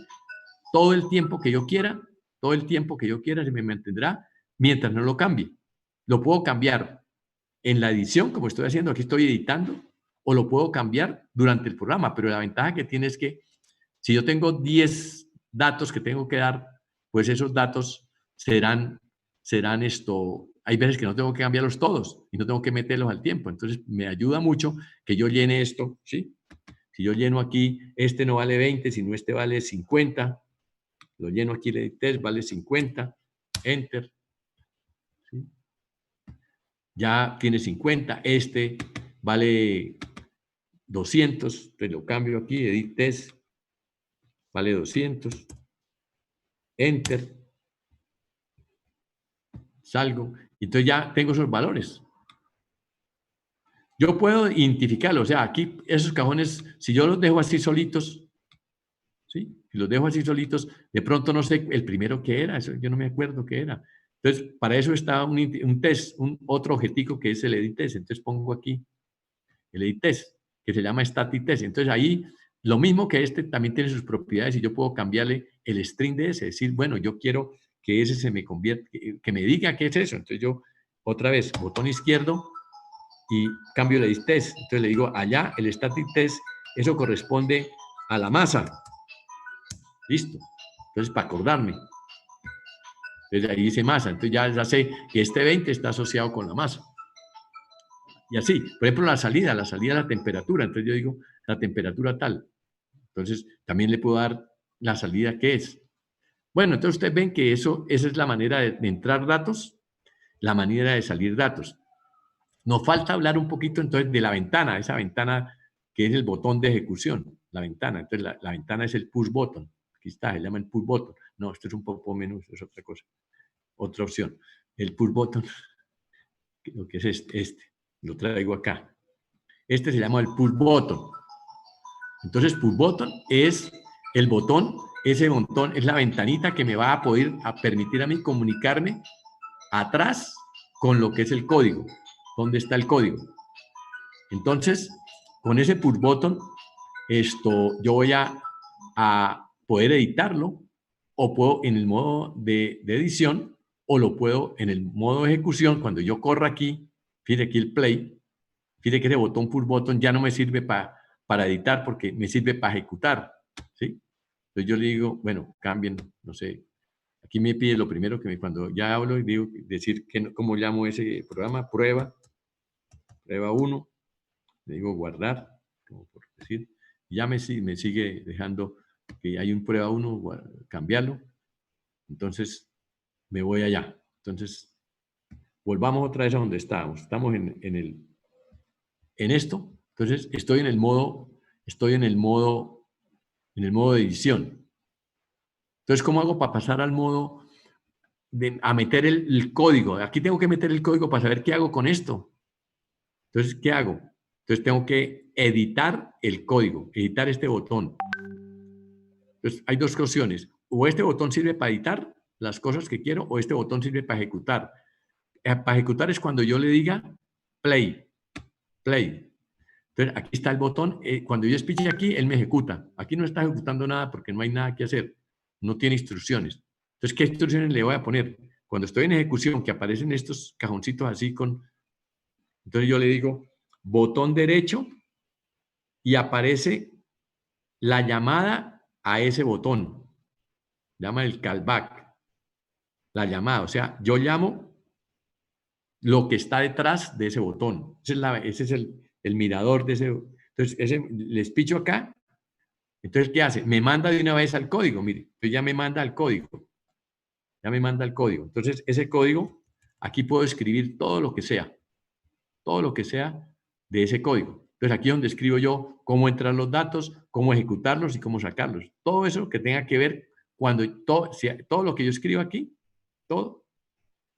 todo el tiempo que yo quiera, todo el tiempo que yo quiera se me mantendrá mientras no lo cambie. Lo puedo cambiar en la edición, como estoy haciendo, aquí estoy editando, o lo puedo cambiar durante el programa, pero la ventaja que tiene es que si yo tengo 10 datos que tengo que dar, pues esos datos serán hay veces que no tengo que cambiarlos todos y no tengo que meterlos al tiempo. Entonces me ayuda mucho que yo llene esto, ¿sí? Si yo lleno aquí, este no vale 20, sino este vale 50, lo lleno aquí, el edit test vale 50, enter, ¿sí? Ya tiene 50, este vale 200, entonces lo cambio aquí, edit test, vale 200, enter, salgo, y entonces ya tengo esos valores. Yo puedo identificarlo, o sea, aquí esos cajones, si yo los dejo así solitos, ¿sí? Si los dejo así solitos, de pronto no sé el primero que era, eso yo no me acuerdo qué era. Entonces, para eso está un test, otro objetivo que es el edit test. Entonces pongo aquí el edit test, que se llama static test. Entonces ahí, lo mismo que este, también tiene sus propiedades y yo puedo cambiarle el string de ese, decir, bueno, yo quiero que ese se me convierta, que me diga qué es eso. Entonces yo, otra vez, botón izquierdo, y cambio el edit test. Entonces le digo, allá el static test, eso corresponde a la masa. Listo. Entonces, para acordarme. Entonces ahí dice masa. Entonces ya sé que este 20 está asociado con la masa. Y así. Por ejemplo, la salida de la temperatura. Entonces yo digo, la temperatura tal. Entonces, también le puedo dar la salida que es. Bueno, entonces ustedes ven que esa es la manera de entrar datos, la manera de salir datos. Nos falta hablar un poquito entonces de la ventana, esa ventana que es el botón de ejecución, la ventana. Entonces la ventana es el push button. Aquí está, se llama el push button. No, esto es un poco menos, es otra cosa. Otra opción. El push button, lo que es este, lo traigo acá. Este se llama el push button. Entonces push button es el botón, ese botón es la ventanita que me va a permitir a mí comunicarme atrás con lo que es el código. ¿Dónde está el código? Entonces, con ese push button, yo voy a poder editarlo, o puedo en el modo de edición, o lo puedo en el modo de ejecución. Cuando yo corra aquí, fíjate aquí el play, fíjate que ese botón push button ya no me sirve para editar, porque me sirve para ejecutar, ¿sí? Entonces yo le digo, bueno, cambien, no sé, aquí me pide lo primero que cuando ya hablo y digo, decir cómo llamo ese programa, prueba 1, le digo guardar, como por decir, y ya me sigue dejando que hay un prueba 1, cambiarlo. Entonces me voy allá. Entonces volvamos otra vez a donde estábamos. Estamos en esto. Entonces estoy en el modo de edición. Entonces, ¿cómo hago para pasar al modo a meter el código? Aquí tengo que meter el código para saber qué hago con esto. Entonces, ¿qué hago? Entonces tengo que editar el código, editar este botón. Entonces, hay dos opciones. O este botón sirve para editar las cosas que quiero, o este botón sirve para ejecutar. Para ejecutar es cuando yo le diga play. Entonces, aquí está el botón. Cuando yo espiche aquí, él me ejecuta. Aquí no está ejecutando nada porque no hay nada que hacer. No tiene instrucciones. Entonces, ¿qué instrucciones le voy a poner? Cuando estoy en ejecución, que aparecen estos cajoncitos así con... Entonces, yo le digo botón derecho y aparece la llamada a ese botón. Llama el callback. La llamada. O sea, yo llamo lo que está detrás de ese botón. Ese es el mirador de ese. Entonces, les picho acá. Entonces, ¿qué hace? Me manda de una vez al código. Mire, entonces ya me manda al código. Ya me manda el código. Entonces, ese código, aquí puedo escribir todo lo que sea. Todo lo que sea de ese código. Entonces, aquí es donde escribo yo cómo entrar los datos, cómo ejecutarlos y cómo sacarlos. Todo eso que tenga que ver cuando todo lo que yo escribo aquí, todo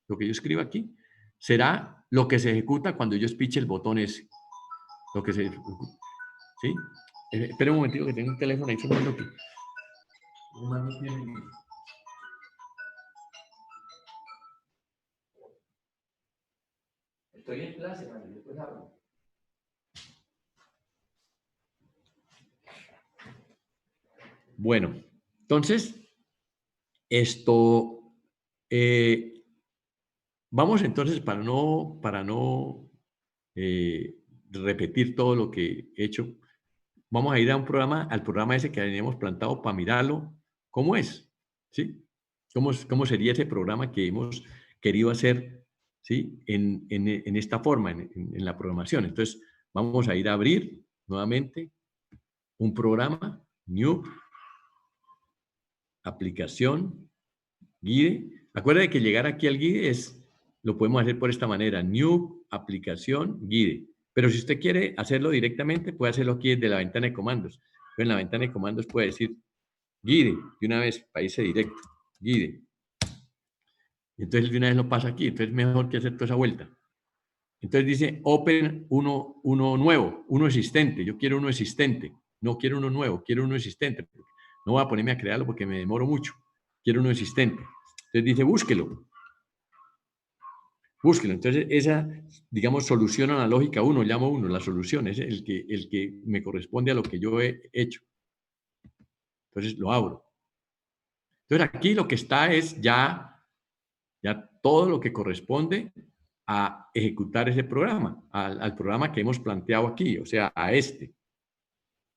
lo que yo escribo aquí, será lo que se ejecuta cuando yo espiche el botón ese. Lo que se... ¿Sí? Espera un momentito que tengo un teléfono ahí sonando que... Estoy en clase, madre, después hablo. Bueno, entonces, vamos entonces para no repetir todo lo que he hecho, vamos a ir al programa ese que teníamos plantado para mirarlo, ¿cómo es? ¿Sí? ¿Cómo sería ese programa que hemos querido hacer, ¿sí? En esta forma, en la programación. Entonces, vamos a ir a abrir nuevamente un programa, New, aplicación, guide. Acuérdate que llegar aquí al guide lo podemos hacer por esta manera, New, aplicación, guide. Pero si usted quiere hacerlo directamente, puede hacerlo aquí desde la ventana de comandos. En la ventana de comandos puede decir guide, de una vez, para irse directo, guide. Y entonces de una vez lo pasa aquí, entonces es mejor que hacer toda esa vuelta. Entonces dice open uno nuevo, uno existente. Yo quiero uno existente, no quiero uno nuevo, quiero uno existente. No voy a ponerme a crearlo porque me demoro mucho. Quiero uno existente. Entonces dice búsquelo. Búsquelo. Entonces esa, digamos, solución analógica 1, llamo 1, la solución, es el que me corresponde a lo que yo he hecho. Entonces lo abro. Entonces aquí lo que está es ya todo lo que corresponde a ejecutar ese programa, al programa que hemos planteado aquí, o sea, a este.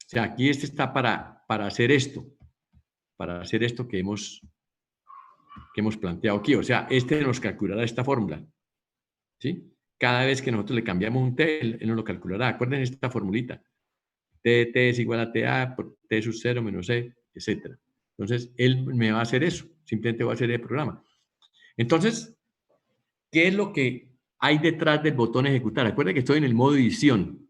O sea, aquí este está para hacer esto que hemos planteado aquí. O sea, este nos calculará esta fórmula, ¿sí? Cada vez que nosotros le cambiamos un t, él nos lo calculará. Acuérdense esta formulita. T es igual a TA por T sub 0 menos E, etc. Entonces, él me va a hacer eso. Simplemente va a hacer el programa. Entonces, ¿qué es lo que hay detrás del botón ejecutar? Recuerda que estoy en el modo edición.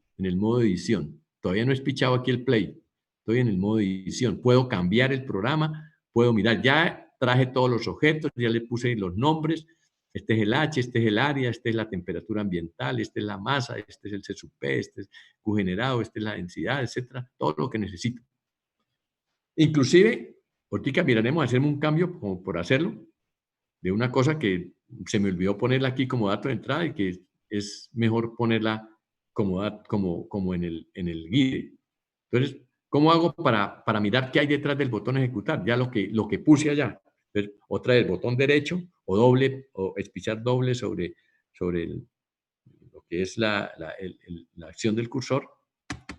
Todavía no he espichado aquí el play. Estoy en el modo edición. Puedo cambiar el programa, puedo mirar. Ya traje todos los objetos, ya le puse los nombres. Este es el H, este es el área, este es la temperatura ambiental, este es la masa, este es el C sub P, este es Q generado, este es la densidad, etcétera. Todo lo que necesito. Inclusive, ahorita miraremos a hacerme un cambio como por hacerlo de una cosa que se me olvidó ponerla aquí como dato de entrada y que es mejor ponerla como en el guide. Entonces, ¿Cómo hago para mirar qué hay detrás del botón ejecutar? Ya lo que puse allá. Entonces, otra vez, botón derecho o doble, o espichar doble sobre lo que es la acción del cursor,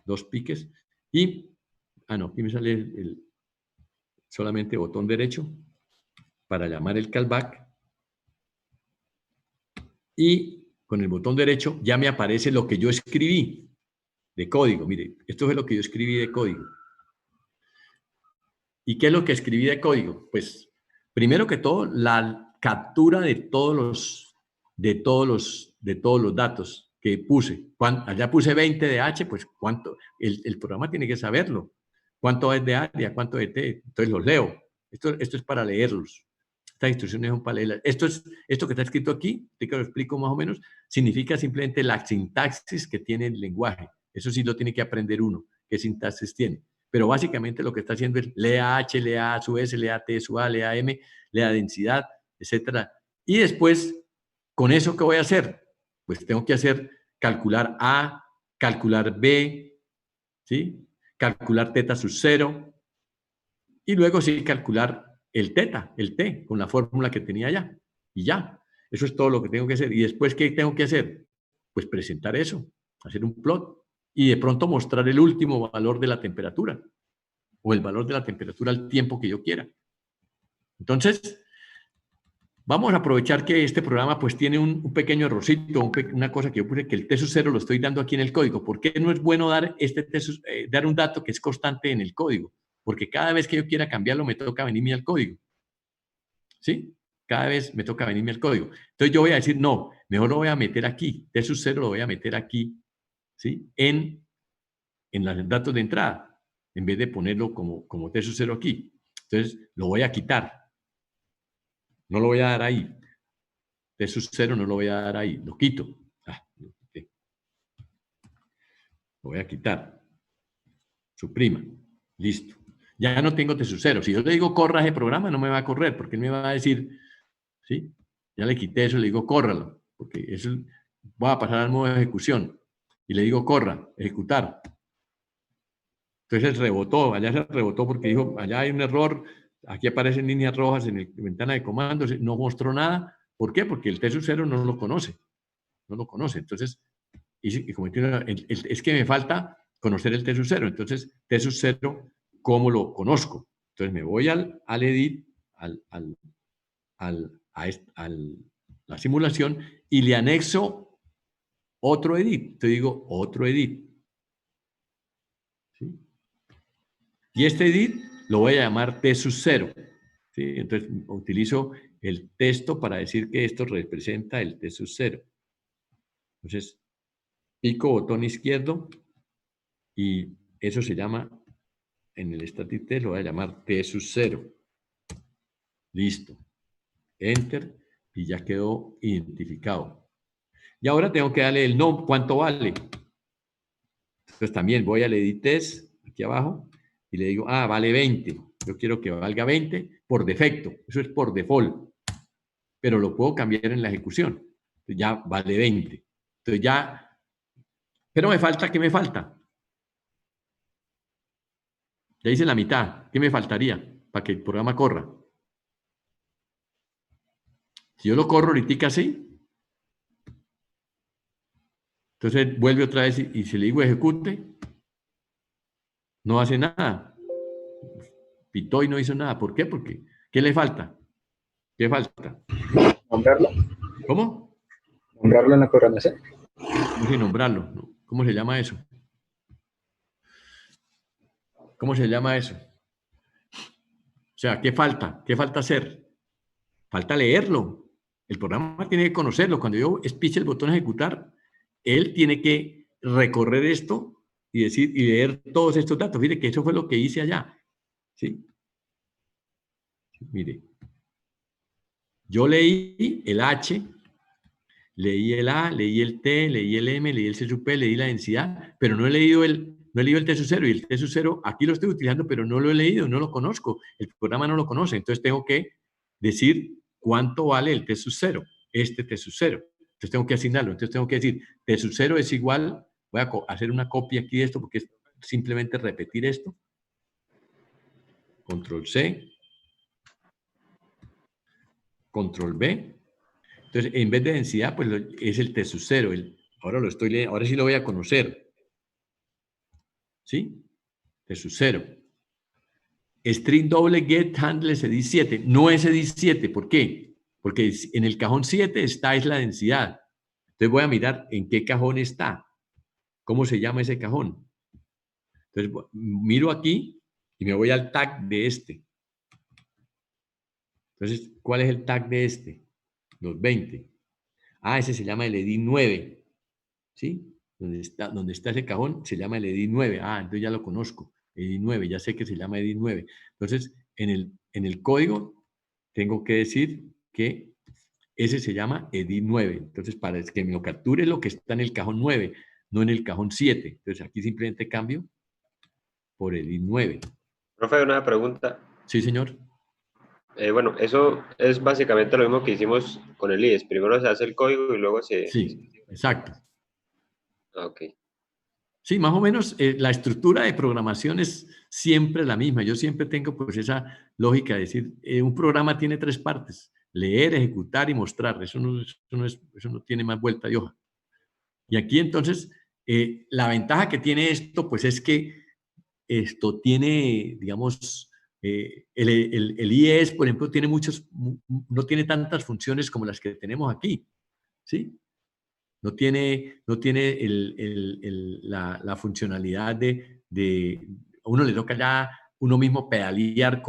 2 piques, y, no, aquí me sale solamente botón derecho para llamar el callback, y con el botón derecho ya me aparece lo que yo escribí de código. Mire, esto es lo que yo escribí de código. ¿Y qué es lo que escribí de código? Pues, primero que todo, la captura de todos los datos que puse. Allá puse 20 de H, pues cuánto, el programa tiene que saberlo. ¿Cuánto es de área? ¿Cuánto de T? Entonces los leo. Esto es para leerlos. Estas instrucciones son para leerlas. Esto que está escrito aquí, que lo explico más o menos, significa simplemente la sintaxis que tiene el lenguaje. Eso sí lo tiene que aprender uno, qué sintaxis tiene. Pero básicamente lo que está haciendo es lea H, lea A sub S, lea T sub A, lea M, lea densidad, etcétera. Y después, ¿con eso qué voy a hacer? Pues tengo que hacer calcular A, calcular B, ¿sí? Calcular teta sub 0, y luego sí calcular el teta, el T, con la fórmula que tenía allá. Y ya, eso es todo lo que tengo que hacer. ¿Y después qué tengo que hacer? Pues presentar eso, hacer un plot y de pronto mostrar el último valor de la temperatura o el valor de la temperatura al tiempo que yo quiera. Entonces, vamos a aprovechar que este programa pues tiene un pequeño errorcito, una cosa que yo puse, que el T sub 0 lo estoy dando aquí en el código. ¿Por qué no es bueno dar, dar un dato que es constante en el código? Porque cada vez que yo quiera cambiarlo me toca venirme al código. ¿Sí? Cada vez me toca venirme al código. Entonces yo voy a decir, no, mejor lo voy a meter aquí. T sub 0 lo voy a meter aquí, ¿sí? En los datos de entrada, en vez de ponerlo como T sub 0 aquí. Entonces lo voy a quitar. No lo voy a dar ahí. T sub 0 no lo voy a dar ahí. Lo quito. Lo quité. Lo voy a quitar. Suprima. Listo. Ya no tengo T sub 0. Si yo le digo corra ese programa, no me va a correr, porque él me va a decir, ¿sí? Ya le quité eso, le digo córralo, porque eso va a pasar al modo de ejecución. Y le digo corra, ejecutar. Entonces él rebotó, allá se rebotó porque dijo, allá hay un error, aquí aparecen líneas rojas en la ventana de comandos, no mostró nada. ¿Por qué? Porque el T sub 0 no lo conoce. No lo conoce. Entonces, es que me falta conocer el T sub 0. Entonces, T sub 0, ¿cómo lo conozco? Entonces me voy al edit, a la simulación, y le anexo otro edit. Te digo otro edit. ¿Sí? Y este edit lo voy a llamar T sub 0. ¿Sí? Entonces utilizo el texto para decir que esto representa el T sub 0. Entonces, pico botón izquierdo y eso se llama, en el static test lo voy a llamar T sub 0. Listo. Enter y ya quedó identificado. Y ahora tengo que darle el nombre, cuánto vale. Entonces también voy al edit test, aquí abajo, y le digo, vale 20. Yo quiero que valga 20 por defecto. Eso es por default. Pero lo puedo cambiar en la ejecución. Entonces ya vale 20. Entonces ya, pero me falta, ¿qué me falta? Ya hice la mitad. ¿Qué me faltaría para que el programa corra? Si yo lo corro ahorita así, entonces vuelve otra vez y si le digo ejecute, no hace nada. Pitó y no hizo nada. ¿Por qué? Porque, ¿qué le falta? ¿Qué falta? ¿Nombrarlo? ¿Cómo? ¿Nombrarlo en la programación? ¿Cómo se nombrarlo? ¿Cómo se llama eso? ¿Cómo se llama eso? O sea, ¿qué falta? ¿Qué falta hacer? Falta leerlo. El programa tiene que conocerlo. Cuando yo espiche el botón ejecutar, él tiene que recorrer esto y decir y leer todos estos datos. Mire que eso fue lo que hice allá. ¿Sí? Mire. Yo leí el H, leí el A, leí el T, leí el M, leí el C sub P, leí la densidad, pero no he leído el T sub 0. Y el T sub 0 aquí lo estoy utilizando, pero no lo he leído, no lo conozco. El programa no lo conoce. Entonces tengo que decir cuánto vale el T sub 0, este T sub 0. Entonces tengo que asignarlo. Entonces tengo que decir T sub 0 es igual, voy a hacer una copia aquí de esto porque simplemente repetir esto. Control C. Control B. Entonces, en vez de densidad, pues es el T sub 0. Ahora lo estoy leyendo, ahora sí lo voy a conocer. ¿Sí? T sub 0. String doble get handle EDI7. No es EDI7. ¿Por qué? Porque en el cajón 7 es la densidad. Entonces voy a mirar en qué cajón está. ¿Cómo se llama ese cajón? Entonces miro aquí y me voy al tag de este. Entonces, ¿cuál es el tag de este? Los 20. Ah, ese se llama el EDI9. ¿Sí? Donde está ese cajón se llama el EDI9. Ah, entonces ya lo conozco. EDI9, ya sé que se llama EDI9. Entonces, en el código tengo que decir que ese se llama EDI9. Entonces, para que me lo capture lo que está en el cajón 9, no en el cajón 7. Entonces, aquí simplemente cambio por EDI9. Profe, una pregunta. Sí, señor. Bueno, eso es básicamente lo mismo que hicimos con el IDES. Primero se hace el código y luego se... Sí, exacto. Ok. Sí, más o menos la estructura de programación es siempre la misma. Yo siempre tengo pues esa lógica de decir, un programa tiene 3 partes: leer, ejecutar y mostrar. Eso no tiene más vuelta de hoja. Y aquí entonces, la ventaja que tiene esto pues es que esto tiene, digamos, el IES, por ejemplo, tiene no tiene tantas funciones como las que tenemos aquí, ¿sí? No tiene la funcionalidad a uno le toca ya uno mismo pedalear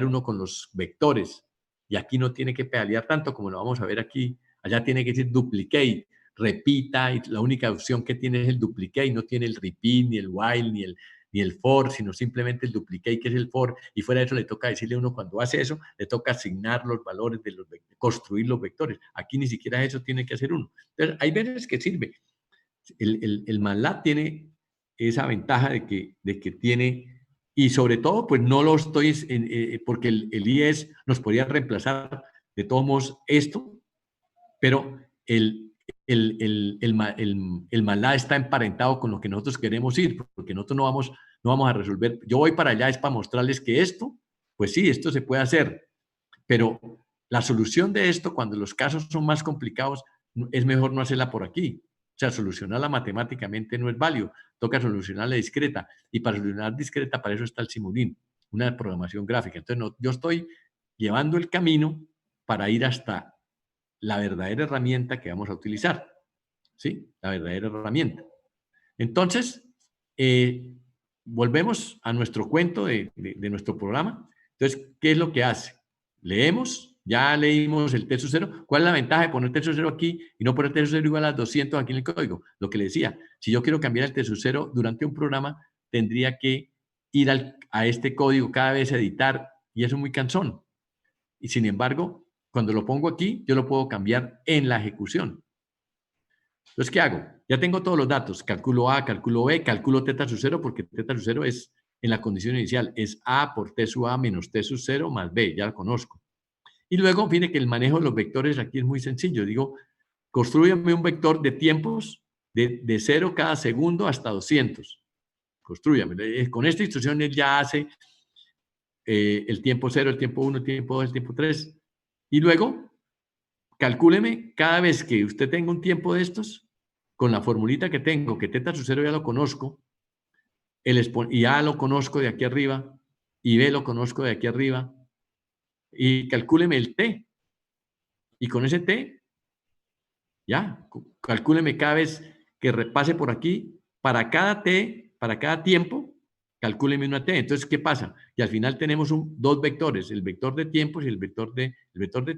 uno con los vectores. Y aquí no tiene que pedalear tanto como lo vamos a ver aquí. Allá tiene que decir duplicate, repita, y la única opción que tiene es el duplicate, no tiene el repeat, ni el while, ni el for, sino simplemente el duplicate, que es el for, y fuera de eso le toca decirle a uno cuando hace eso, le toca asignar los valores de construir los vectores. Aquí ni siquiera eso tiene que hacer uno. Entonces, hay veces que sirve. El MATLAB tiene esa ventaja de que tiene, y sobre todo, pues no lo estoy, porque el IES nos podría reemplazar de todos modos esto, pero el MATLAB está emparentado con lo que nosotros queremos ir, porque nosotros no vamos a resolver. Yo voy para allá es para mostrarles que esto, pues sí, esto se puede hacer, pero la solución de esto, cuando los casos son más complicados, es mejor no hacerla por aquí. O sea, solucionarla matemáticamente no es válido. Toca solucionarla discreta. Y para solucionar discreta, para eso está el Simulink, una programación gráfica. Entonces, no, yo estoy llevando el camino para ir hasta la verdadera herramienta que vamos a utilizar. ¿Sí? La verdadera herramienta. Entonces, volvemos a nuestro cuento de nuestro programa. Entonces, ¿qué es lo que hace? Leemos, ya leímos el T sub 0. ¿Cuál es la ventaja de poner T sub 0 aquí y no poner T sub 0 igual a 200 aquí en el código? Lo que le decía, si yo quiero cambiar el T sub 0 durante un programa, tendría que ir a este código cada vez a editar, y eso es muy cansón. Y sin embargo, cuando lo pongo aquí, yo lo puedo cambiar en la ejecución. Entonces, ¿qué hago? Ya tengo todos los datos. Calculo A, calculo B, calculo teta sub 0, porque teta sub 0 es, en la condición inicial, es A por T sub A menos T sub 0 más B. Ya lo conozco. Y luego, mire que el manejo de los vectores aquí es muy sencillo. Digo, construyame un vector de tiempos de 0 cada segundo hasta 200. Construyame. Con esta instrucción él ya hace el tiempo 0, el tiempo 1, el tiempo 2, el tiempo 3. Y luego, calcúleme cada vez que usted tenga un tiempo de estos, con la formulita que tengo, que teta sub 0 ya lo conozco, y A lo conozco de aquí arriba, y B lo conozco de aquí arriba, y calcúleme el T. Y con ese T, ya, calcúleme cada vez que repase por aquí, para cada T, para cada tiempo, calcúleme una T. Entonces, ¿qué pasa? Y al final tenemos dos vectores, el vector de tiempos y el vector de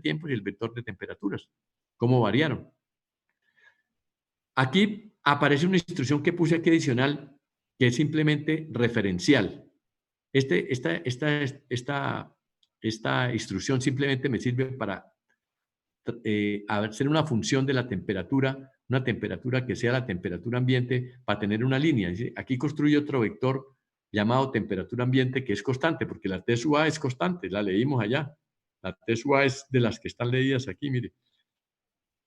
tiempos y el vector de temperaturas. ¿Cómo variaron? Aquí aparece una instrucción que puse aquí adicional, que es simplemente referencial. Esta instrucción simplemente me sirve para hacer una función de la temperatura, una temperatura que sea la temperatura ambiente, para tener una línea. Aquí construyo otro vector llamado temperatura ambiente, que es constante, porque la T sub A es constante, la leímos allá. La T sub A es de las que están leídas aquí, mire.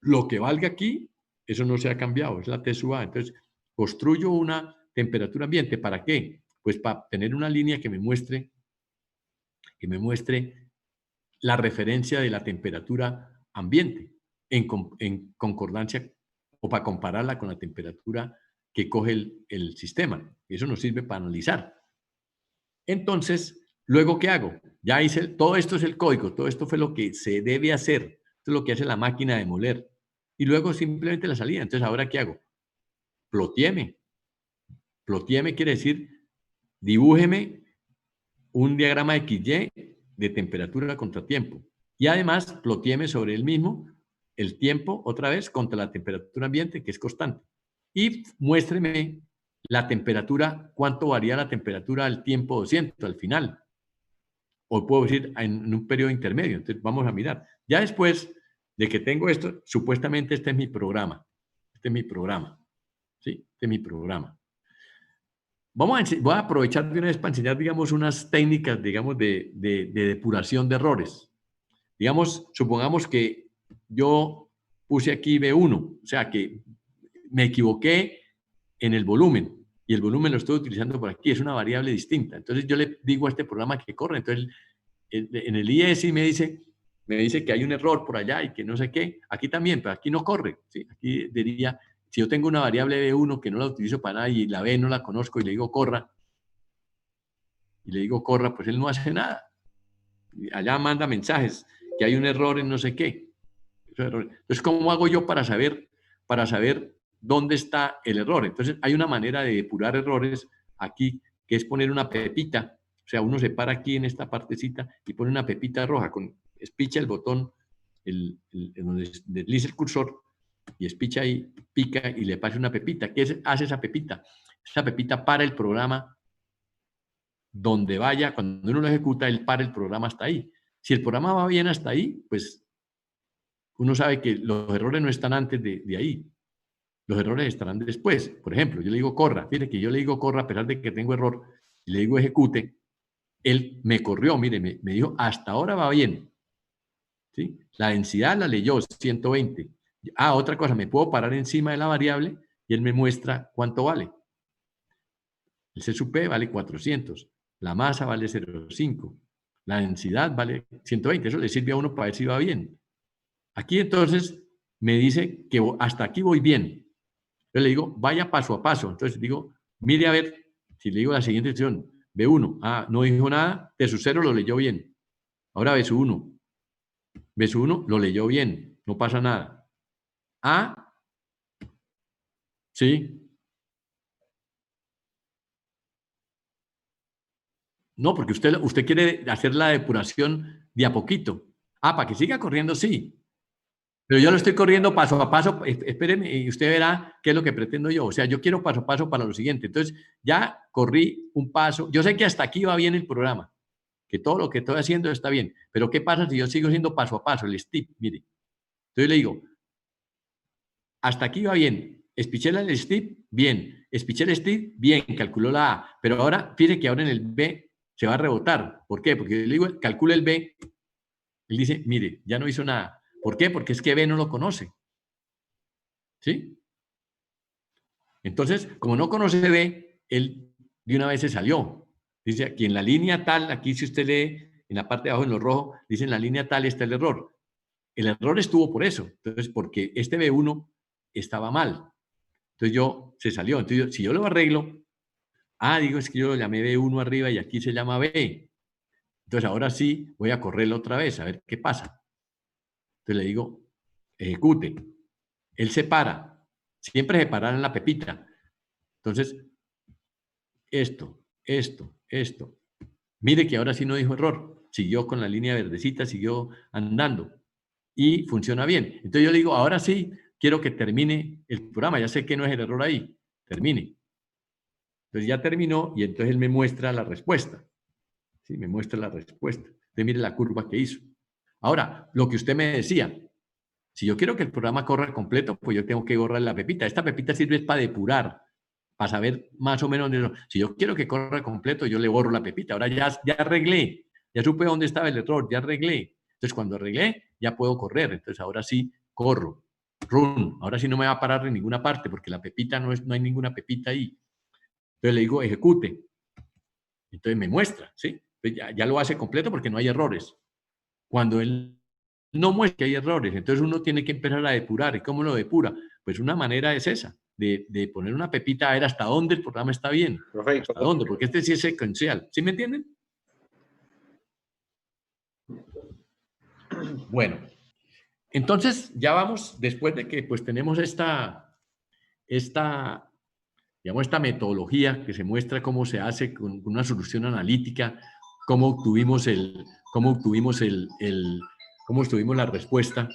Lo que valga aquí, eso no se ha cambiado, es la T sub A. Entonces, construyo una temperatura ambiente. ¿Para qué? Pues para tener una línea que me muestre la referencia de la temperatura ambiente en concordancia o para compararla con la temperatura que coge el sistema. Eso nos sirve para analizar. Entonces, ¿luego qué hago? Ya hice, todo esto es el código, todo esto fue lo que se debe hacer. Esto es lo que hace la máquina de moler. Y luego simplemente la salida. Entonces, ¿ahora qué hago? Plotieme. Plotieme quiere decir, dibújeme un diagrama XY de temperatura contra tiempo. Y además, plotieme sobre el mismo el tiempo, otra vez, contra la temperatura ambiente, que es constante. Y muéstreme la temperatura, cuánto varía la temperatura al tiempo 200, al final. O puedo decir en un periodo intermedio. Entonces, vamos a mirar. Ya después de que tengo esto, supuestamente este es mi programa. Este es mi programa. ¿Sí? Este es mi programa. Voy a aprovechar de una vez para enseñar, digamos, unas técnicas, digamos, de depuración de errores. Digamos, supongamos que yo puse aquí B1, o sea, que me equivoqué en el volumen y el volumen lo estoy utilizando por aquí, es una variable distinta. Entonces yo le digo a este programa que corre, entonces en el IESI me dice que hay un error por allá y que no sé qué. Aquí también, pero aquí no corre. ¿Sí? Aquí diría, si yo tengo una variable B1 que no la utilizo para nada y la B no la conozco y le digo corra, pues él no hace nada. Allá manda mensajes que hay un error en no sé qué. Entonces, ¿cómo hago yo para saber dónde está el error? Entonces, hay una manera de depurar errores aquí, que es poner una pepita. O sea, uno se para aquí en esta partecita y pone una pepita roja, espicha el botón, donde desliza el cursor, y espicha ahí, pica y le pasa una pepita. ¿Qué hace esa pepita? Esa pepita para el programa donde vaya, cuando uno lo ejecuta, él para el programa hasta ahí. Si el programa va bien hasta ahí, pues uno sabe que los errores no están antes de ahí. Los errores estarán después. Por ejemplo, yo le digo corra. Mire que yo le digo corra a pesar de que tengo error y le digo ejecute. Él me corrió, mire, me dijo hasta ahora va bien. ¿Sí? La densidad la leyó, 120. Otra cosa, me puedo parar encima de la variable y él me muestra cuánto vale. El C sub P vale 400. La masa vale 0,5. La densidad vale 120. Eso le sirve a uno para ver si va bien. Aquí entonces me dice que hasta aquí voy bien. Yo le digo, vaya paso a paso. Entonces digo, mire a ver, si le digo la siguiente opción, B1, no dijo nada, T sub 0 lo leyó bien. Ahora B sub 1. B sub 1 lo leyó bien, no pasa nada. Sí. No, porque usted quiere hacer la depuración de a poquito. Para que siga corriendo, sí. Pero yo lo estoy corriendo paso a paso. Espéreme y usted verá qué es lo que pretendo yo. O sea, yo quiero paso a paso para lo siguiente. Entonces, ya corrí un paso. Yo sé que hasta aquí va bien el programa, que todo lo que estoy haciendo está bien. Pero ¿qué pasa si yo sigo haciendo paso a paso, el step? Mire. Entonces le digo, hasta aquí va bien. Espiché el step, bien. Espiché el step, bien. Calculó la A. Pero ahora, fíjese que ahora en el B se va a rebotar. ¿Por qué? Porque yo le digo, calcula el B. Él dice, mire, ya no hizo nada. ¿Por qué? Porque es que B no lo conoce. ¿Sí? Entonces, como no conoce B, él de una vez se salió. Dice aquí en la línea tal, aquí si usted lee en la parte de abajo en lo rojo, dice en la línea tal está el error. El error estuvo por eso. Entonces, porque este B1 estaba mal. Entonces se salió. Entonces, si yo lo arreglo, digo, es que yo lo llamé B1 arriba y aquí se llama B. Entonces, ahora sí voy a correrlo otra vez, a ver qué pasa. Entonces le digo, ejecute. Él se para. Siempre se paran en la pepita. Entonces, esto. Mire que ahora sí no dijo error. Siguió con la línea verdecita, siguió andando. Y funciona bien. Entonces yo le digo, ahora sí, quiero que termine el programa. Ya sé que no es el error ahí. Termine. Entonces ya terminó y entonces él me muestra la respuesta. Sí, me muestra la respuesta. Usted mire la curva que hizo. Ahora, lo que usted me decía, si yo quiero que el programa corra completo, pues yo tengo que borrar la pepita. Esta pepita sirve para depurar, para saber más o menos dónde. Si yo quiero que corra completo, yo le borro la pepita. Ahora ya arreglé, ya supe dónde estaba el error, ya arreglé. Entonces, cuando arreglé, ya puedo correr. Entonces, ahora sí corro. Run. Ahora sí no me va a parar en ninguna parte, porque la pepita no hay ninguna pepita ahí. Entonces le digo ejecute. Entonces me muestra, ¿sí? Entonces ya lo hace completo porque no hay errores. Cuando él no muestra que hay errores, entonces uno tiene que empezar a depurar. ¿Y cómo lo depura? Pues una manera es esa, de poner una pepita a ver hasta dónde el programa está bien. Profe, ¿Hasta dónde? Porque este sí es secuencial. ¿Sí me entienden? Bueno, entonces ya vamos, después de que pues tenemos digamos, esta metodología que se muestra cómo se hace con una solución analítica, cómo obtuvimos la respuesta.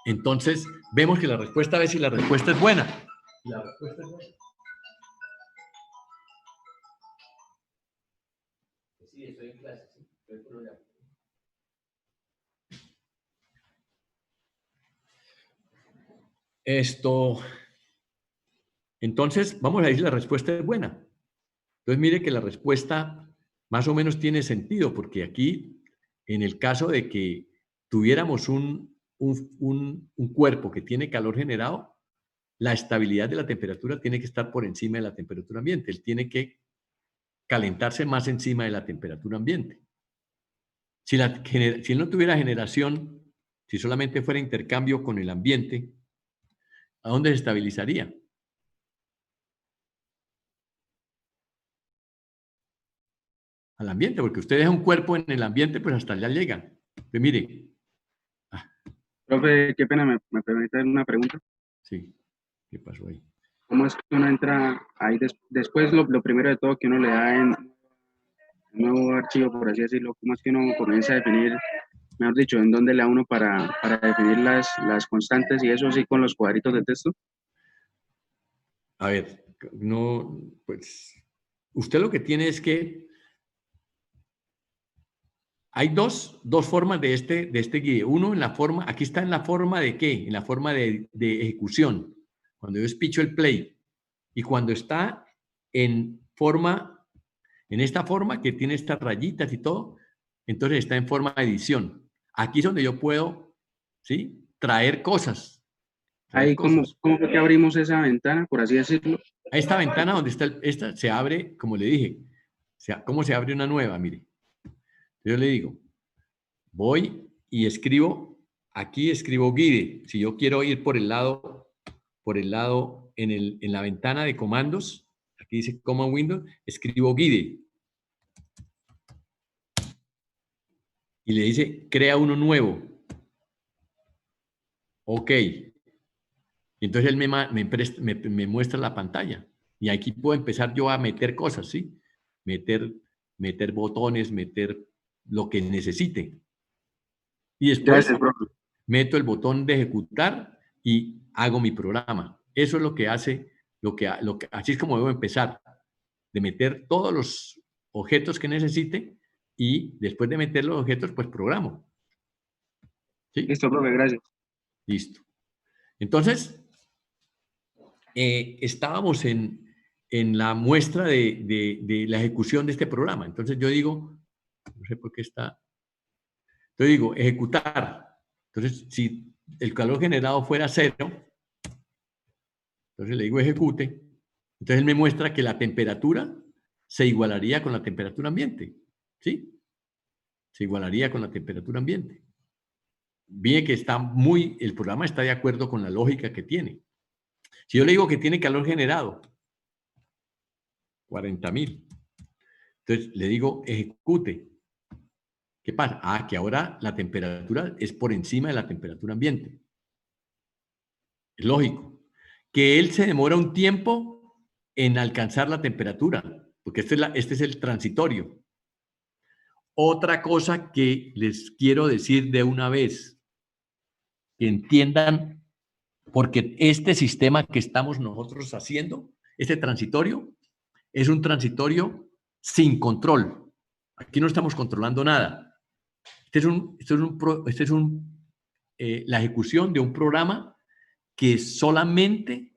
Entonces, vemos que la respuesta, a ver si la respuesta es buena. La respuesta es buena. Sí, estoy en clase, sí, no hay problema. Entonces, vamos a ver si la respuesta es buena. Entonces, mire que la respuesta más o menos tiene sentido, porque aquí, en el caso de que tuviéramos un cuerpo que tiene calor generado, la estabilidad de la temperatura tiene que estar por encima de la temperatura ambiente. Él tiene que calentarse más encima de la temperatura ambiente. Si él no tuviera generación, si solamente fuera intercambio con el ambiente, ¿a dónde se estabilizaría? Al ambiente, porque usted deja un cuerpo en el ambiente, pues hasta allá llega. Pues mire. Profe, qué pena, ¿me permite una pregunta? Sí, ¿qué pasó ahí? ¿Cómo es que uno entra ahí después, lo primero de todo que uno le da en un nuevo archivo, por así decirlo, cómo es que uno comienza a definir, mejor dicho, en dónde le da uno para definir las constantes y eso así con los cuadritos de texto? A ver, no, pues, usted lo que tiene es que hay dos formas de este guía. Uno en la forma, aquí está en la forma de ¿qué? En la forma de ejecución. Cuando yo espicho el play. Y cuando está en esta forma que tiene estas rayitas y todo, entonces está en forma de edición. Aquí es donde yo puedo, ¿sí? Traer cosas. Ahí, ¿cómo fue que abrimos esa ventana, por así decirlo? A esta ventana donde está, esta se abre, como le dije, ¿cómo se abre una nueva? Mire. Yo le digo, voy y escribo, aquí escribo guide. Si yo quiero ir por el lado en la ventana de comandos, aquí dice Command Window, escribo guide. Y le dice, crea uno nuevo. Ok. Y entonces él me muestra la pantalla. Y aquí puedo empezar yo a meter cosas, ¿sí? Meter botones, meter lo que necesite. Y después meto el botón de ejecutar y hago mi programa. Eso es lo que hace, así es como debo empezar, de meter todos los objetos que necesite y después de meter los objetos, pues programo. ¿Sí? Listo, profe, gracias. Listo. Entonces, estábamos en la muestra de la ejecución de este programa. Entonces yo digo, no sé por qué está, yo digo, ejecutar. Entonces, si el calor generado fuera 0, entonces le digo ejecute, entonces él me muestra que la temperatura se igualaría con la temperatura ambiente, ¿sí? Se igualaría con la temperatura ambiente. Bien que el programa está de acuerdo con la lógica que tiene. Si yo le digo que tiene calor generado, 40.000, entonces le digo ejecute. ¿Qué pasa? Ah, que ahora la temperatura es por encima de la temperatura ambiente. Es lógico. Que él se demora un tiempo en alcanzar la temperatura, porque este es el transitorio. Otra cosa que les quiero decir de una vez, que entiendan, porque este sistema que estamos nosotros haciendo, este transitorio, es un transitorio sin control. Aquí no estamos controlando nada. La ejecución de un programa que solamente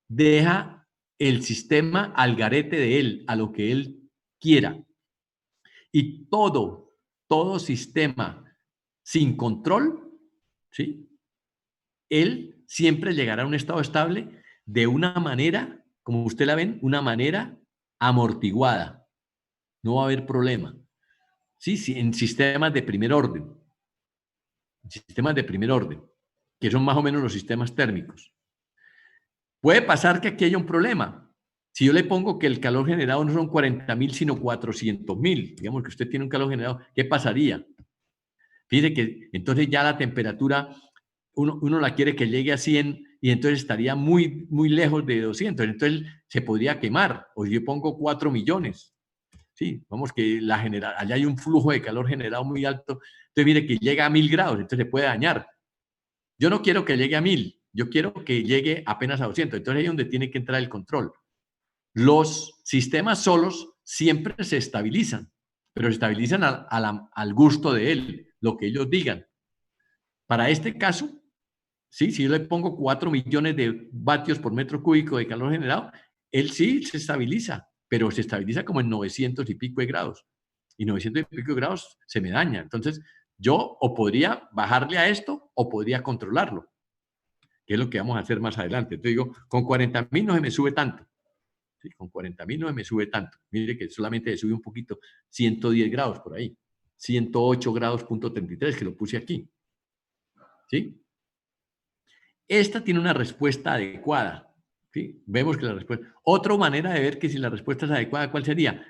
deja el sistema al garete de él, a lo que él quiera. Y todo sistema sin control, ¿sí? Él siempre llegará a un estado estable de una manera como usted la ven, una manera amortiguada. No va a haber problema. Sí, sí, en sistemas de primer orden. Sistemas de primer orden, que son más o menos los sistemas térmicos. Puede pasar que aquí haya un problema. Si yo le pongo que el calor generado no son 40.000, sino 400.000, digamos que usted tiene un calor generado, ¿qué pasaría? Fíjese que entonces ya la temperatura, uno la quiere que llegue a 100 y entonces estaría muy, muy lejos de 200. Entonces se podría quemar. O yo pongo 4 millones. Sí, vamos que allá hay un flujo de calor generado muy alto. Entonces mire que llega a 1000 grados, entonces se puede dañar. Yo no quiero que llegue a 1000, yo quiero que llegue apenas a 200. Entonces ahí es donde tiene que entrar el control. Los sistemas solos siempre se estabilizan, pero se estabilizan al gusto de él, lo que ellos digan. Para este caso, ¿sí? Si yo le pongo 4 millones de vatios por metro cúbico de calor generado, él sí se estabiliza, pero se estabiliza como en 900 y pico de grados. Y 900 y pico de grados se me daña. Entonces, yo o podría bajarle a esto o podría controlarlo, que es lo que vamos a hacer más adelante. Entonces digo, con 40.000 no se me sube tanto. ¿Sí? Con 40.000 no se me sube tanto. Mire que solamente se sube un poquito, 110 grados por ahí. 108 grados punto 33, que lo puse aquí. ¿Sí? Esta tiene una respuesta adecuada. ¿Sí? Vemos que la respuesta... Otra manera de ver que si la respuesta es adecuada, ¿cuál sería?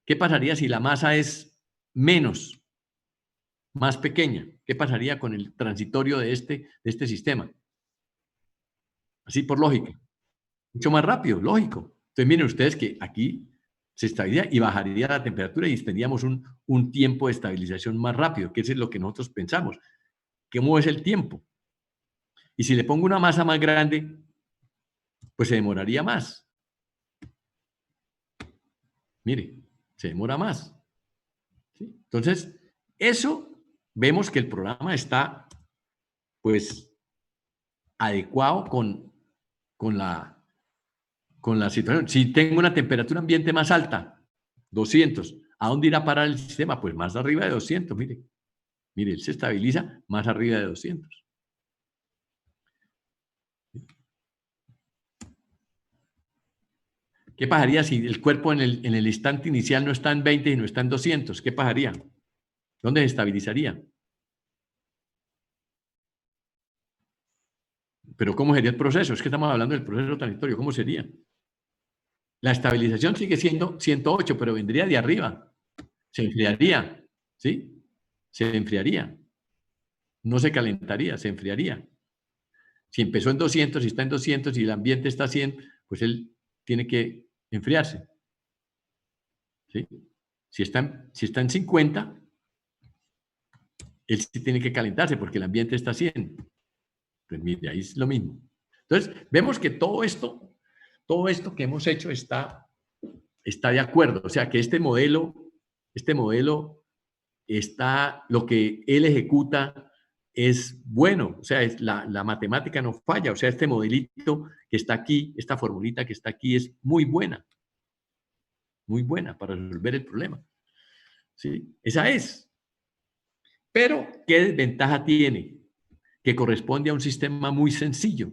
¿Qué pasaría si la masa es menos, más pequeña? ¿Qué pasaría con el transitorio de este sistema? Así por lógica. Mucho más rápido, lógico. Entonces miren ustedes que aquí se estabilizaría y bajaría la temperatura y tendríamos un tiempo de estabilización más rápido, que eso es lo que nosotros pensamos. ¿Cómo es el tiempo? Y si le pongo una masa más grande, pues se demoraría más. Mire, se demora más. ¿Sí? Entonces, eso vemos que el programa está, pues, adecuado con la situación. Si tengo una temperatura ambiente más alta, 200, ¿a dónde irá a parar el sistema? Pues más arriba de 200, mire. Mire, él se estabiliza más arriba de 200. ¿Qué pasaría si el cuerpo en el instante inicial no está en 20 y no está en 200? ¿Qué pasaría? ¿Dónde se estabilizaría? Pero ¿cómo sería el proceso? Es que estamos hablando del proceso transitorio. ¿Cómo sería? La estabilización sigue siendo 108, pero vendría de arriba. Se enfriaría, ¿sí? Se enfriaría. No se calentaría, se enfriaría. Si empezó en 200, si está en 200 y el ambiente está a 100, pues él tiene que enfriarse. ¿Sí? Si está en 50, él sí tiene que calentarse porque el ambiente está a 100. Pues mire, ahí es lo mismo. Entonces, vemos que todo esto que hemos hecho está de acuerdo. O sea, que este modelo está, lo que él ejecuta es bueno. O sea, la matemática no falla. O sea, este modelito que está aquí, esta formulita que está aquí es muy buena para resolver el problema. ¿Sí? Esa es. Pero, ¿qué desventaja tiene? Que corresponde a un sistema muy sencillo,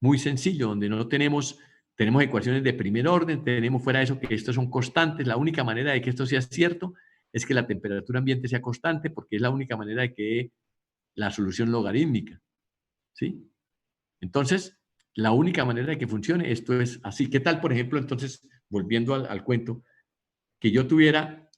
donde no tenemos ecuaciones de primer orden, tenemos fuera de eso que estos son constantes. La única manera de que esto sea cierto es que la temperatura ambiente sea constante, porque es la única manera de que la solución logarítmica, ¿sí? Entonces, la única manera de que funcione esto es así. ¿Qué tal, por ejemplo, entonces, volviendo al cuento, que yo tuviera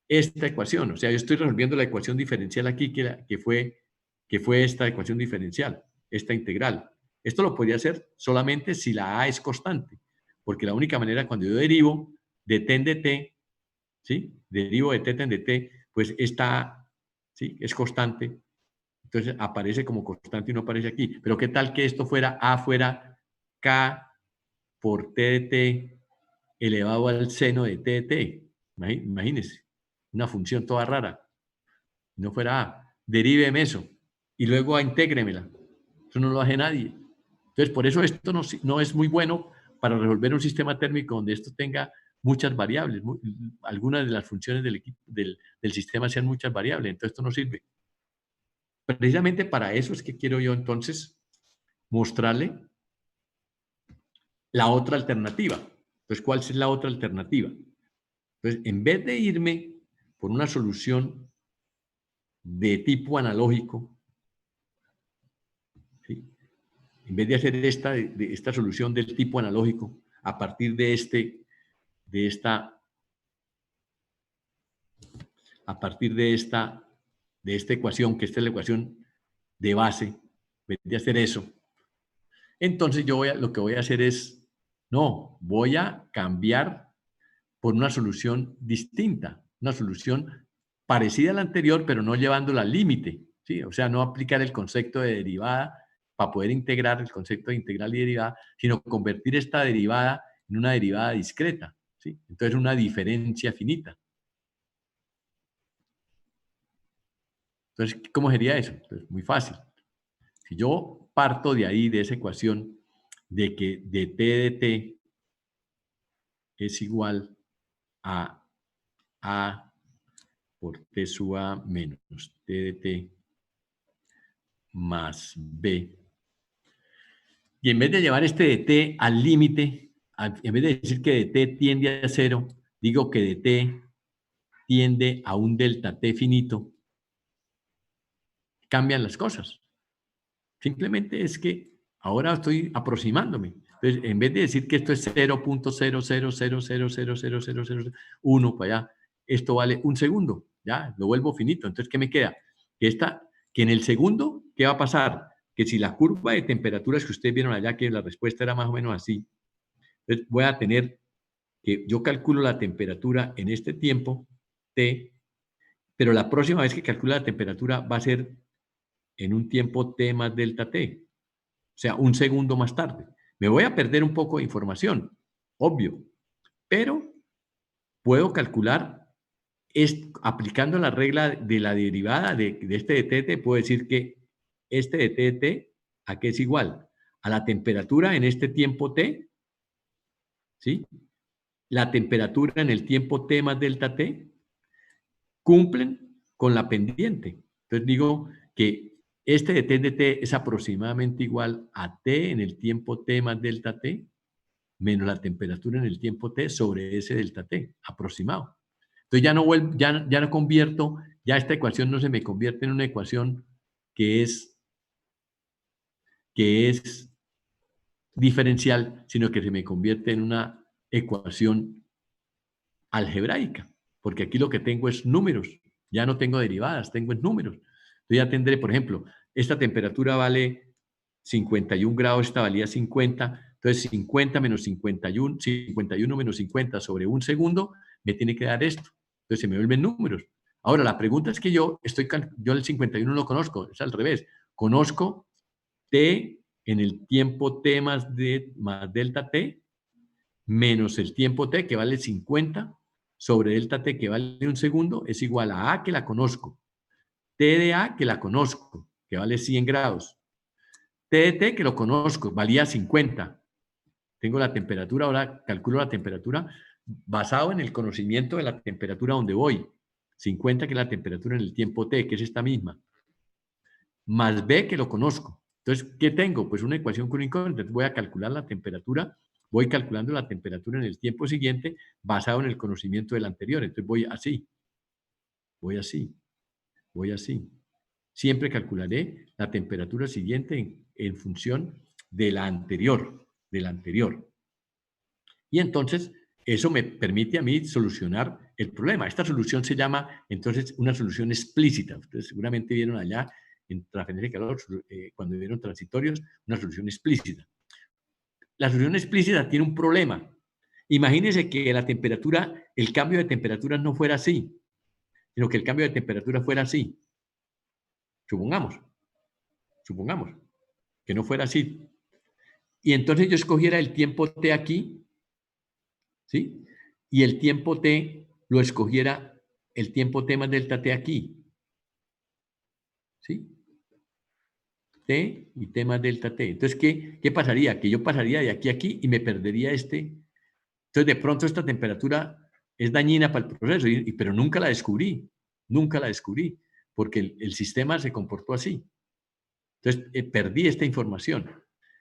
esta ecuación? O sea, yo estoy resolviendo la ecuación diferencial aquí, que fue esta ecuación diferencial, esta integral. Esto lo podría hacer solamente si la A es constante, porque la única manera cuando yo derivo de t en dt, ¿sí? Derivo de θ en dt, pues esta A, ¿sí? Es constante, entonces aparece como constante y no aparece aquí. Pero ¿qué tal que esto fuera A fuera K por t de t elevado al seno de t de t? Imagínense, una función toda rara. No fuera A, deríveme eso y luego intégremela. Eso no lo hace nadie. Entonces, por eso esto no es muy bueno para resolver un sistema térmico donde esto tenga muchas variables. Algunas de las funciones del sistema sean muchas variables. Entonces, esto no sirve. Precisamente para eso es que quiero yo entonces mostrarle la otra alternativa. Entonces, ¿cuál es la otra alternativa? Entonces, en vez de irme por una solución de tipo analógico, ¿sí? En vez de hacer esta solución del tipo analógico a partir de esta ecuación, que esta es la ecuación de base, en vez de hacer eso, entonces lo que voy a hacer es, no, voy a cambiar por una solución distinta, una solución parecida a la anterior, pero no llevándola al límite, ¿sí? O sea, no aplicar el concepto de derivada para poder integrar el concepto de integral y derivada, sino convertir esta derivada en una derivada discreta, ¿sí? Entonces, una diferencia finita. Entonces, ¿cómo sería eso? Entonces, muy fácil. Si yo parto de ahí, de esa ecuación, de que dt de t es igual a A por t sub a menos t de t más b. Y en vez de llevar este de t al límite, en vez de decir que de t tiende a 0, digo que de t tiende a un delta t finito. Cambian las cosas. Simplemente es que ahora estoy aproximándome. Entonces, en vez de decir que esto es 0.000000001 para allá, esto vale un segundo. Ya, lo vuelvo finito. Entonces, ¿qué me queda? Que en el segundo, ¿qué va a pasar? Que si la curva de temperaturas que ustedes vieron allá, que la respuesta era más o menos así, entonces voy a tener que yo calculo la temperatura en este tiempo, T, pero la próxima vez que calcule la temperatura va a ser en un tiempo T más delta T. O sea, un segundo más tarde. Me voy a perder un poco de información, obvio, pero puedo calcular, aplicando la regla de la derivada de este de t, puedo decir que este de t, ¿a qué es igual? A la temperatura en este tiempo t, ¿sí? La temperatura en el tiempo t más delta t, cumplen con la pendiente. Entonces digo que este de t de t es aproximadamente igual a t en el tiempo t más delta t menos la temperatura en el tiempo t sobre ese delta t, aproximado. Entonces ya no convierto, ya esta ecuación no se me convierte en una ecuación que es diferencial, sino que se me convierte en una ecuación algebraica, porque aquí lo que tengo es números, ya no tengo derivadas, tengo números. Entonces ya tendré, por ejemplo, esta temperatura vale 51 grados, esta valía 50, entonces 50 menos 51, 51 menos 50 sobre un segundo, me tiene que dar esto. Entonces se me vuelven números. Ahora, la pregunta es que yo el 51 no lo conozco, es al revés. Conozco t en el tiempo t más delta t, menos el tiempo t, que vale 50, sobre delta t, que vale un segundo, es igual a A, que la conozco. T de A, que la conozco, que vale 100 grados. T de T, que lo conozco, valía 50. Tengo la temperatura, ahora calculo la temperatura basado en el conocimiento de la temperatura donde voy. 50, que es la temperatura en el tiempo T, que es esta misma. Más B, que lo conozco. Entonces, ¿qué tengo? Pues una ecuación con un incógnito. Voy a calcular la temperatura, voy calculando la temperatura en el tiempo siguiente basado en el conocimiento del anterior. Entonces voy así, voy así, voy así. Siempre calcularé la temperatura siguiente en función de la anterior, Y entonces, eso me permite a mí solucionar el problema. Esta solución se llama, entonces, una solución explícita. Ustedes seguramente vieron allá en transferencia de calor, cuando vieron transitorios, una solución explícita. La solución explícita tiene un problema. Imagínense que la temperatura, el cambio de temperatura no fuera así, sino que el cambio de temperatura fuera así. Supongamos que no fuera así. Y entonces yo escogiera el tiempo t aquí, ¿sí? Y el tiempo t lo escogiera el tiempo t más delta t aquí, ¿sí? T y t más delta t. Entonces, ¿qué pasaría? Que yo pasaría de aquí a aquí y me perdería este. Entonces, de pronto esta temperatura es dañina para el proceso, pero nunca la descubrí, porque el sistema se comportó así. Entonces, perdí esta información.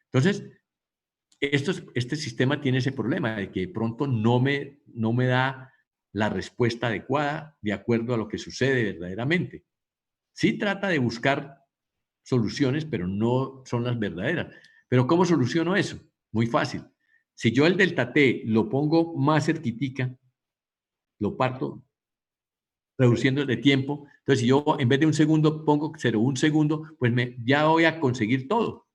Entonces, este sistema tiene ese problema de que de pronto no me da la respuesta adecuada de acuerdo a lo que sucede verdaderamente. Sí trata de buscar soluciones, pero no son las verdaderas. ¿Pero cómo soluciono eso? Muy fácil. Si yo el delta T lo pongo más cerquitica, lo parto reduciendo el de tiempo. Entonces, si yo en vez de 1 segundo pongo 0,1 segundo, pues ya voy a conseguir todo.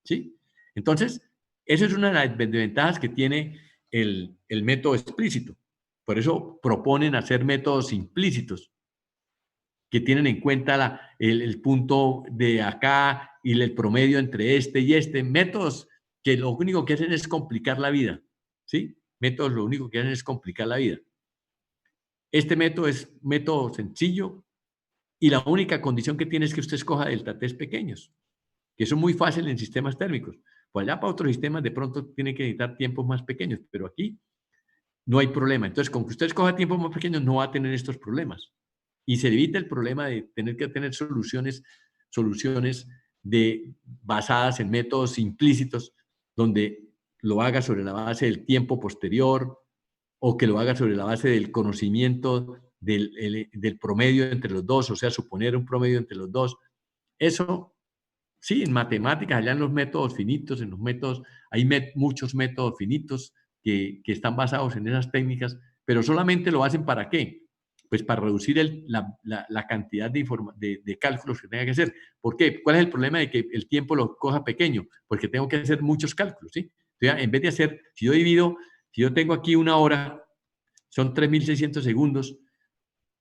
¿Sí? Entonces, esa es una de las desventajas que tiene el método explícito. Por eso proponen hacer métodos implícitos, que tienen en cuenta el punto de acá y el promedio entre este y este. Métodos que lo único que hacen es complicar la vida. ¿Sí? Métodos lo único que hacen es complicar la vida. Este método es método sencillo y la única condición que tiene es que usted escoja delta T pequeños, que son muy fáciles en sistemas térmicos. Pues allá para otros sistemas de pronto tiene que necesitar tiempos más pequeños, pero aquí no hay problema. Entonces, con que usted escoja tiempos más pequeños no va a tener estos problemas. Y se evita el problema de tener que tener soluciones basadas en métodos implícitos, donde lo haga sobre la base del tiempo posterior o que lo haga sobre la base del conocimiento del promedio entre los dos, o sea, suponer un promedio entre los dos. Eso, sí, en matemáticas, allá en los métodos finitos, hay muchos métodos finitos que están basados en esas técnicas, pero solamente lo hacen ¿para qué? Pues para reducir la cantidad de cálculos que tenga que hacer. ¿Por qué? ¿Cuál es el problema de que el tiempo lo coja pequeño? Porque tengo que hacer muchos cálculos, ¿sí? Entonces, en vez de hacer, si yo tengo aquí 1 hora, son 3.600 segundos,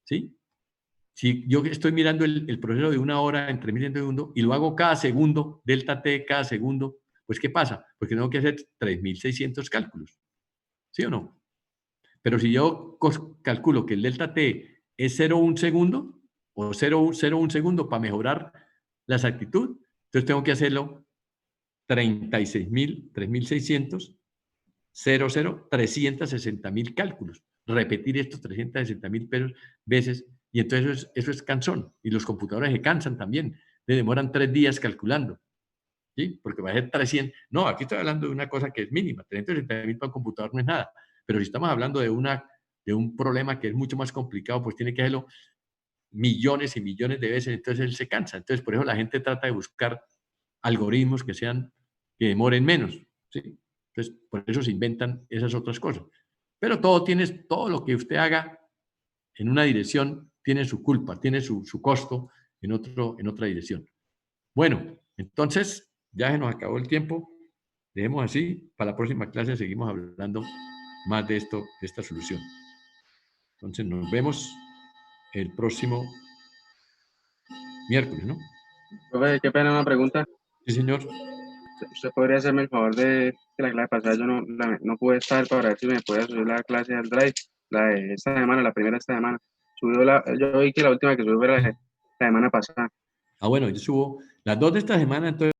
¿sí? Si yo estoy mirando el proceso de 1 hora en 3.600 segundos y lo hago cada segundo, delta T cada segundo, pues ¿qué pasa? Porque tengo que hacer 3.600 cálculos, ¿sí o no? Pero si yo calculo que el delta T es 0,1 segundo o 0,1 segundo para mejorar la exactitud, entonces tengo que hacerlo 3.600, 360.000 cálculos. Repetir estos 360.000 veces y entonces eso es cansón. Y los computadores se cansan también. Le demoran 3 días calculando. ¿Sí? Porque va a ser 300. No, aquí estoy hablando de una cosa que es mínima. 360.000 para un computador no es nada. Pero si estamos hablando de un problema que es mucho más complicado, pues tiene que hacerlo millones y millones de veces, entonces él se cansa. Entonces, por eso la gente trata de buscar algoritmos que demoren menos. ¿Sí? Entonces, por eso se inventan esas otras cosas. Pero todo lo que usted haga en una dirección tiene su culpa, tiene su costo en otra dirección. Bueno, entonces, ya se nos acabó el tiempo. Dejemos así. Para la próxima clase seguimos hablando más de esta solución. Entonces, nos vemos el próximo miércoles, ¿no? Profe, qué pena una pregunta. Sí, señor. ¿Usted podría hacerme el favor de que la clase pasada yo no pude estar para ver si me puede subir la clase al Drive, la de esta semana, la primera de esta semana? Yo vi que la última que subí fue la semana pasada. Bueno, yo subo las 2 de esta semana, entonces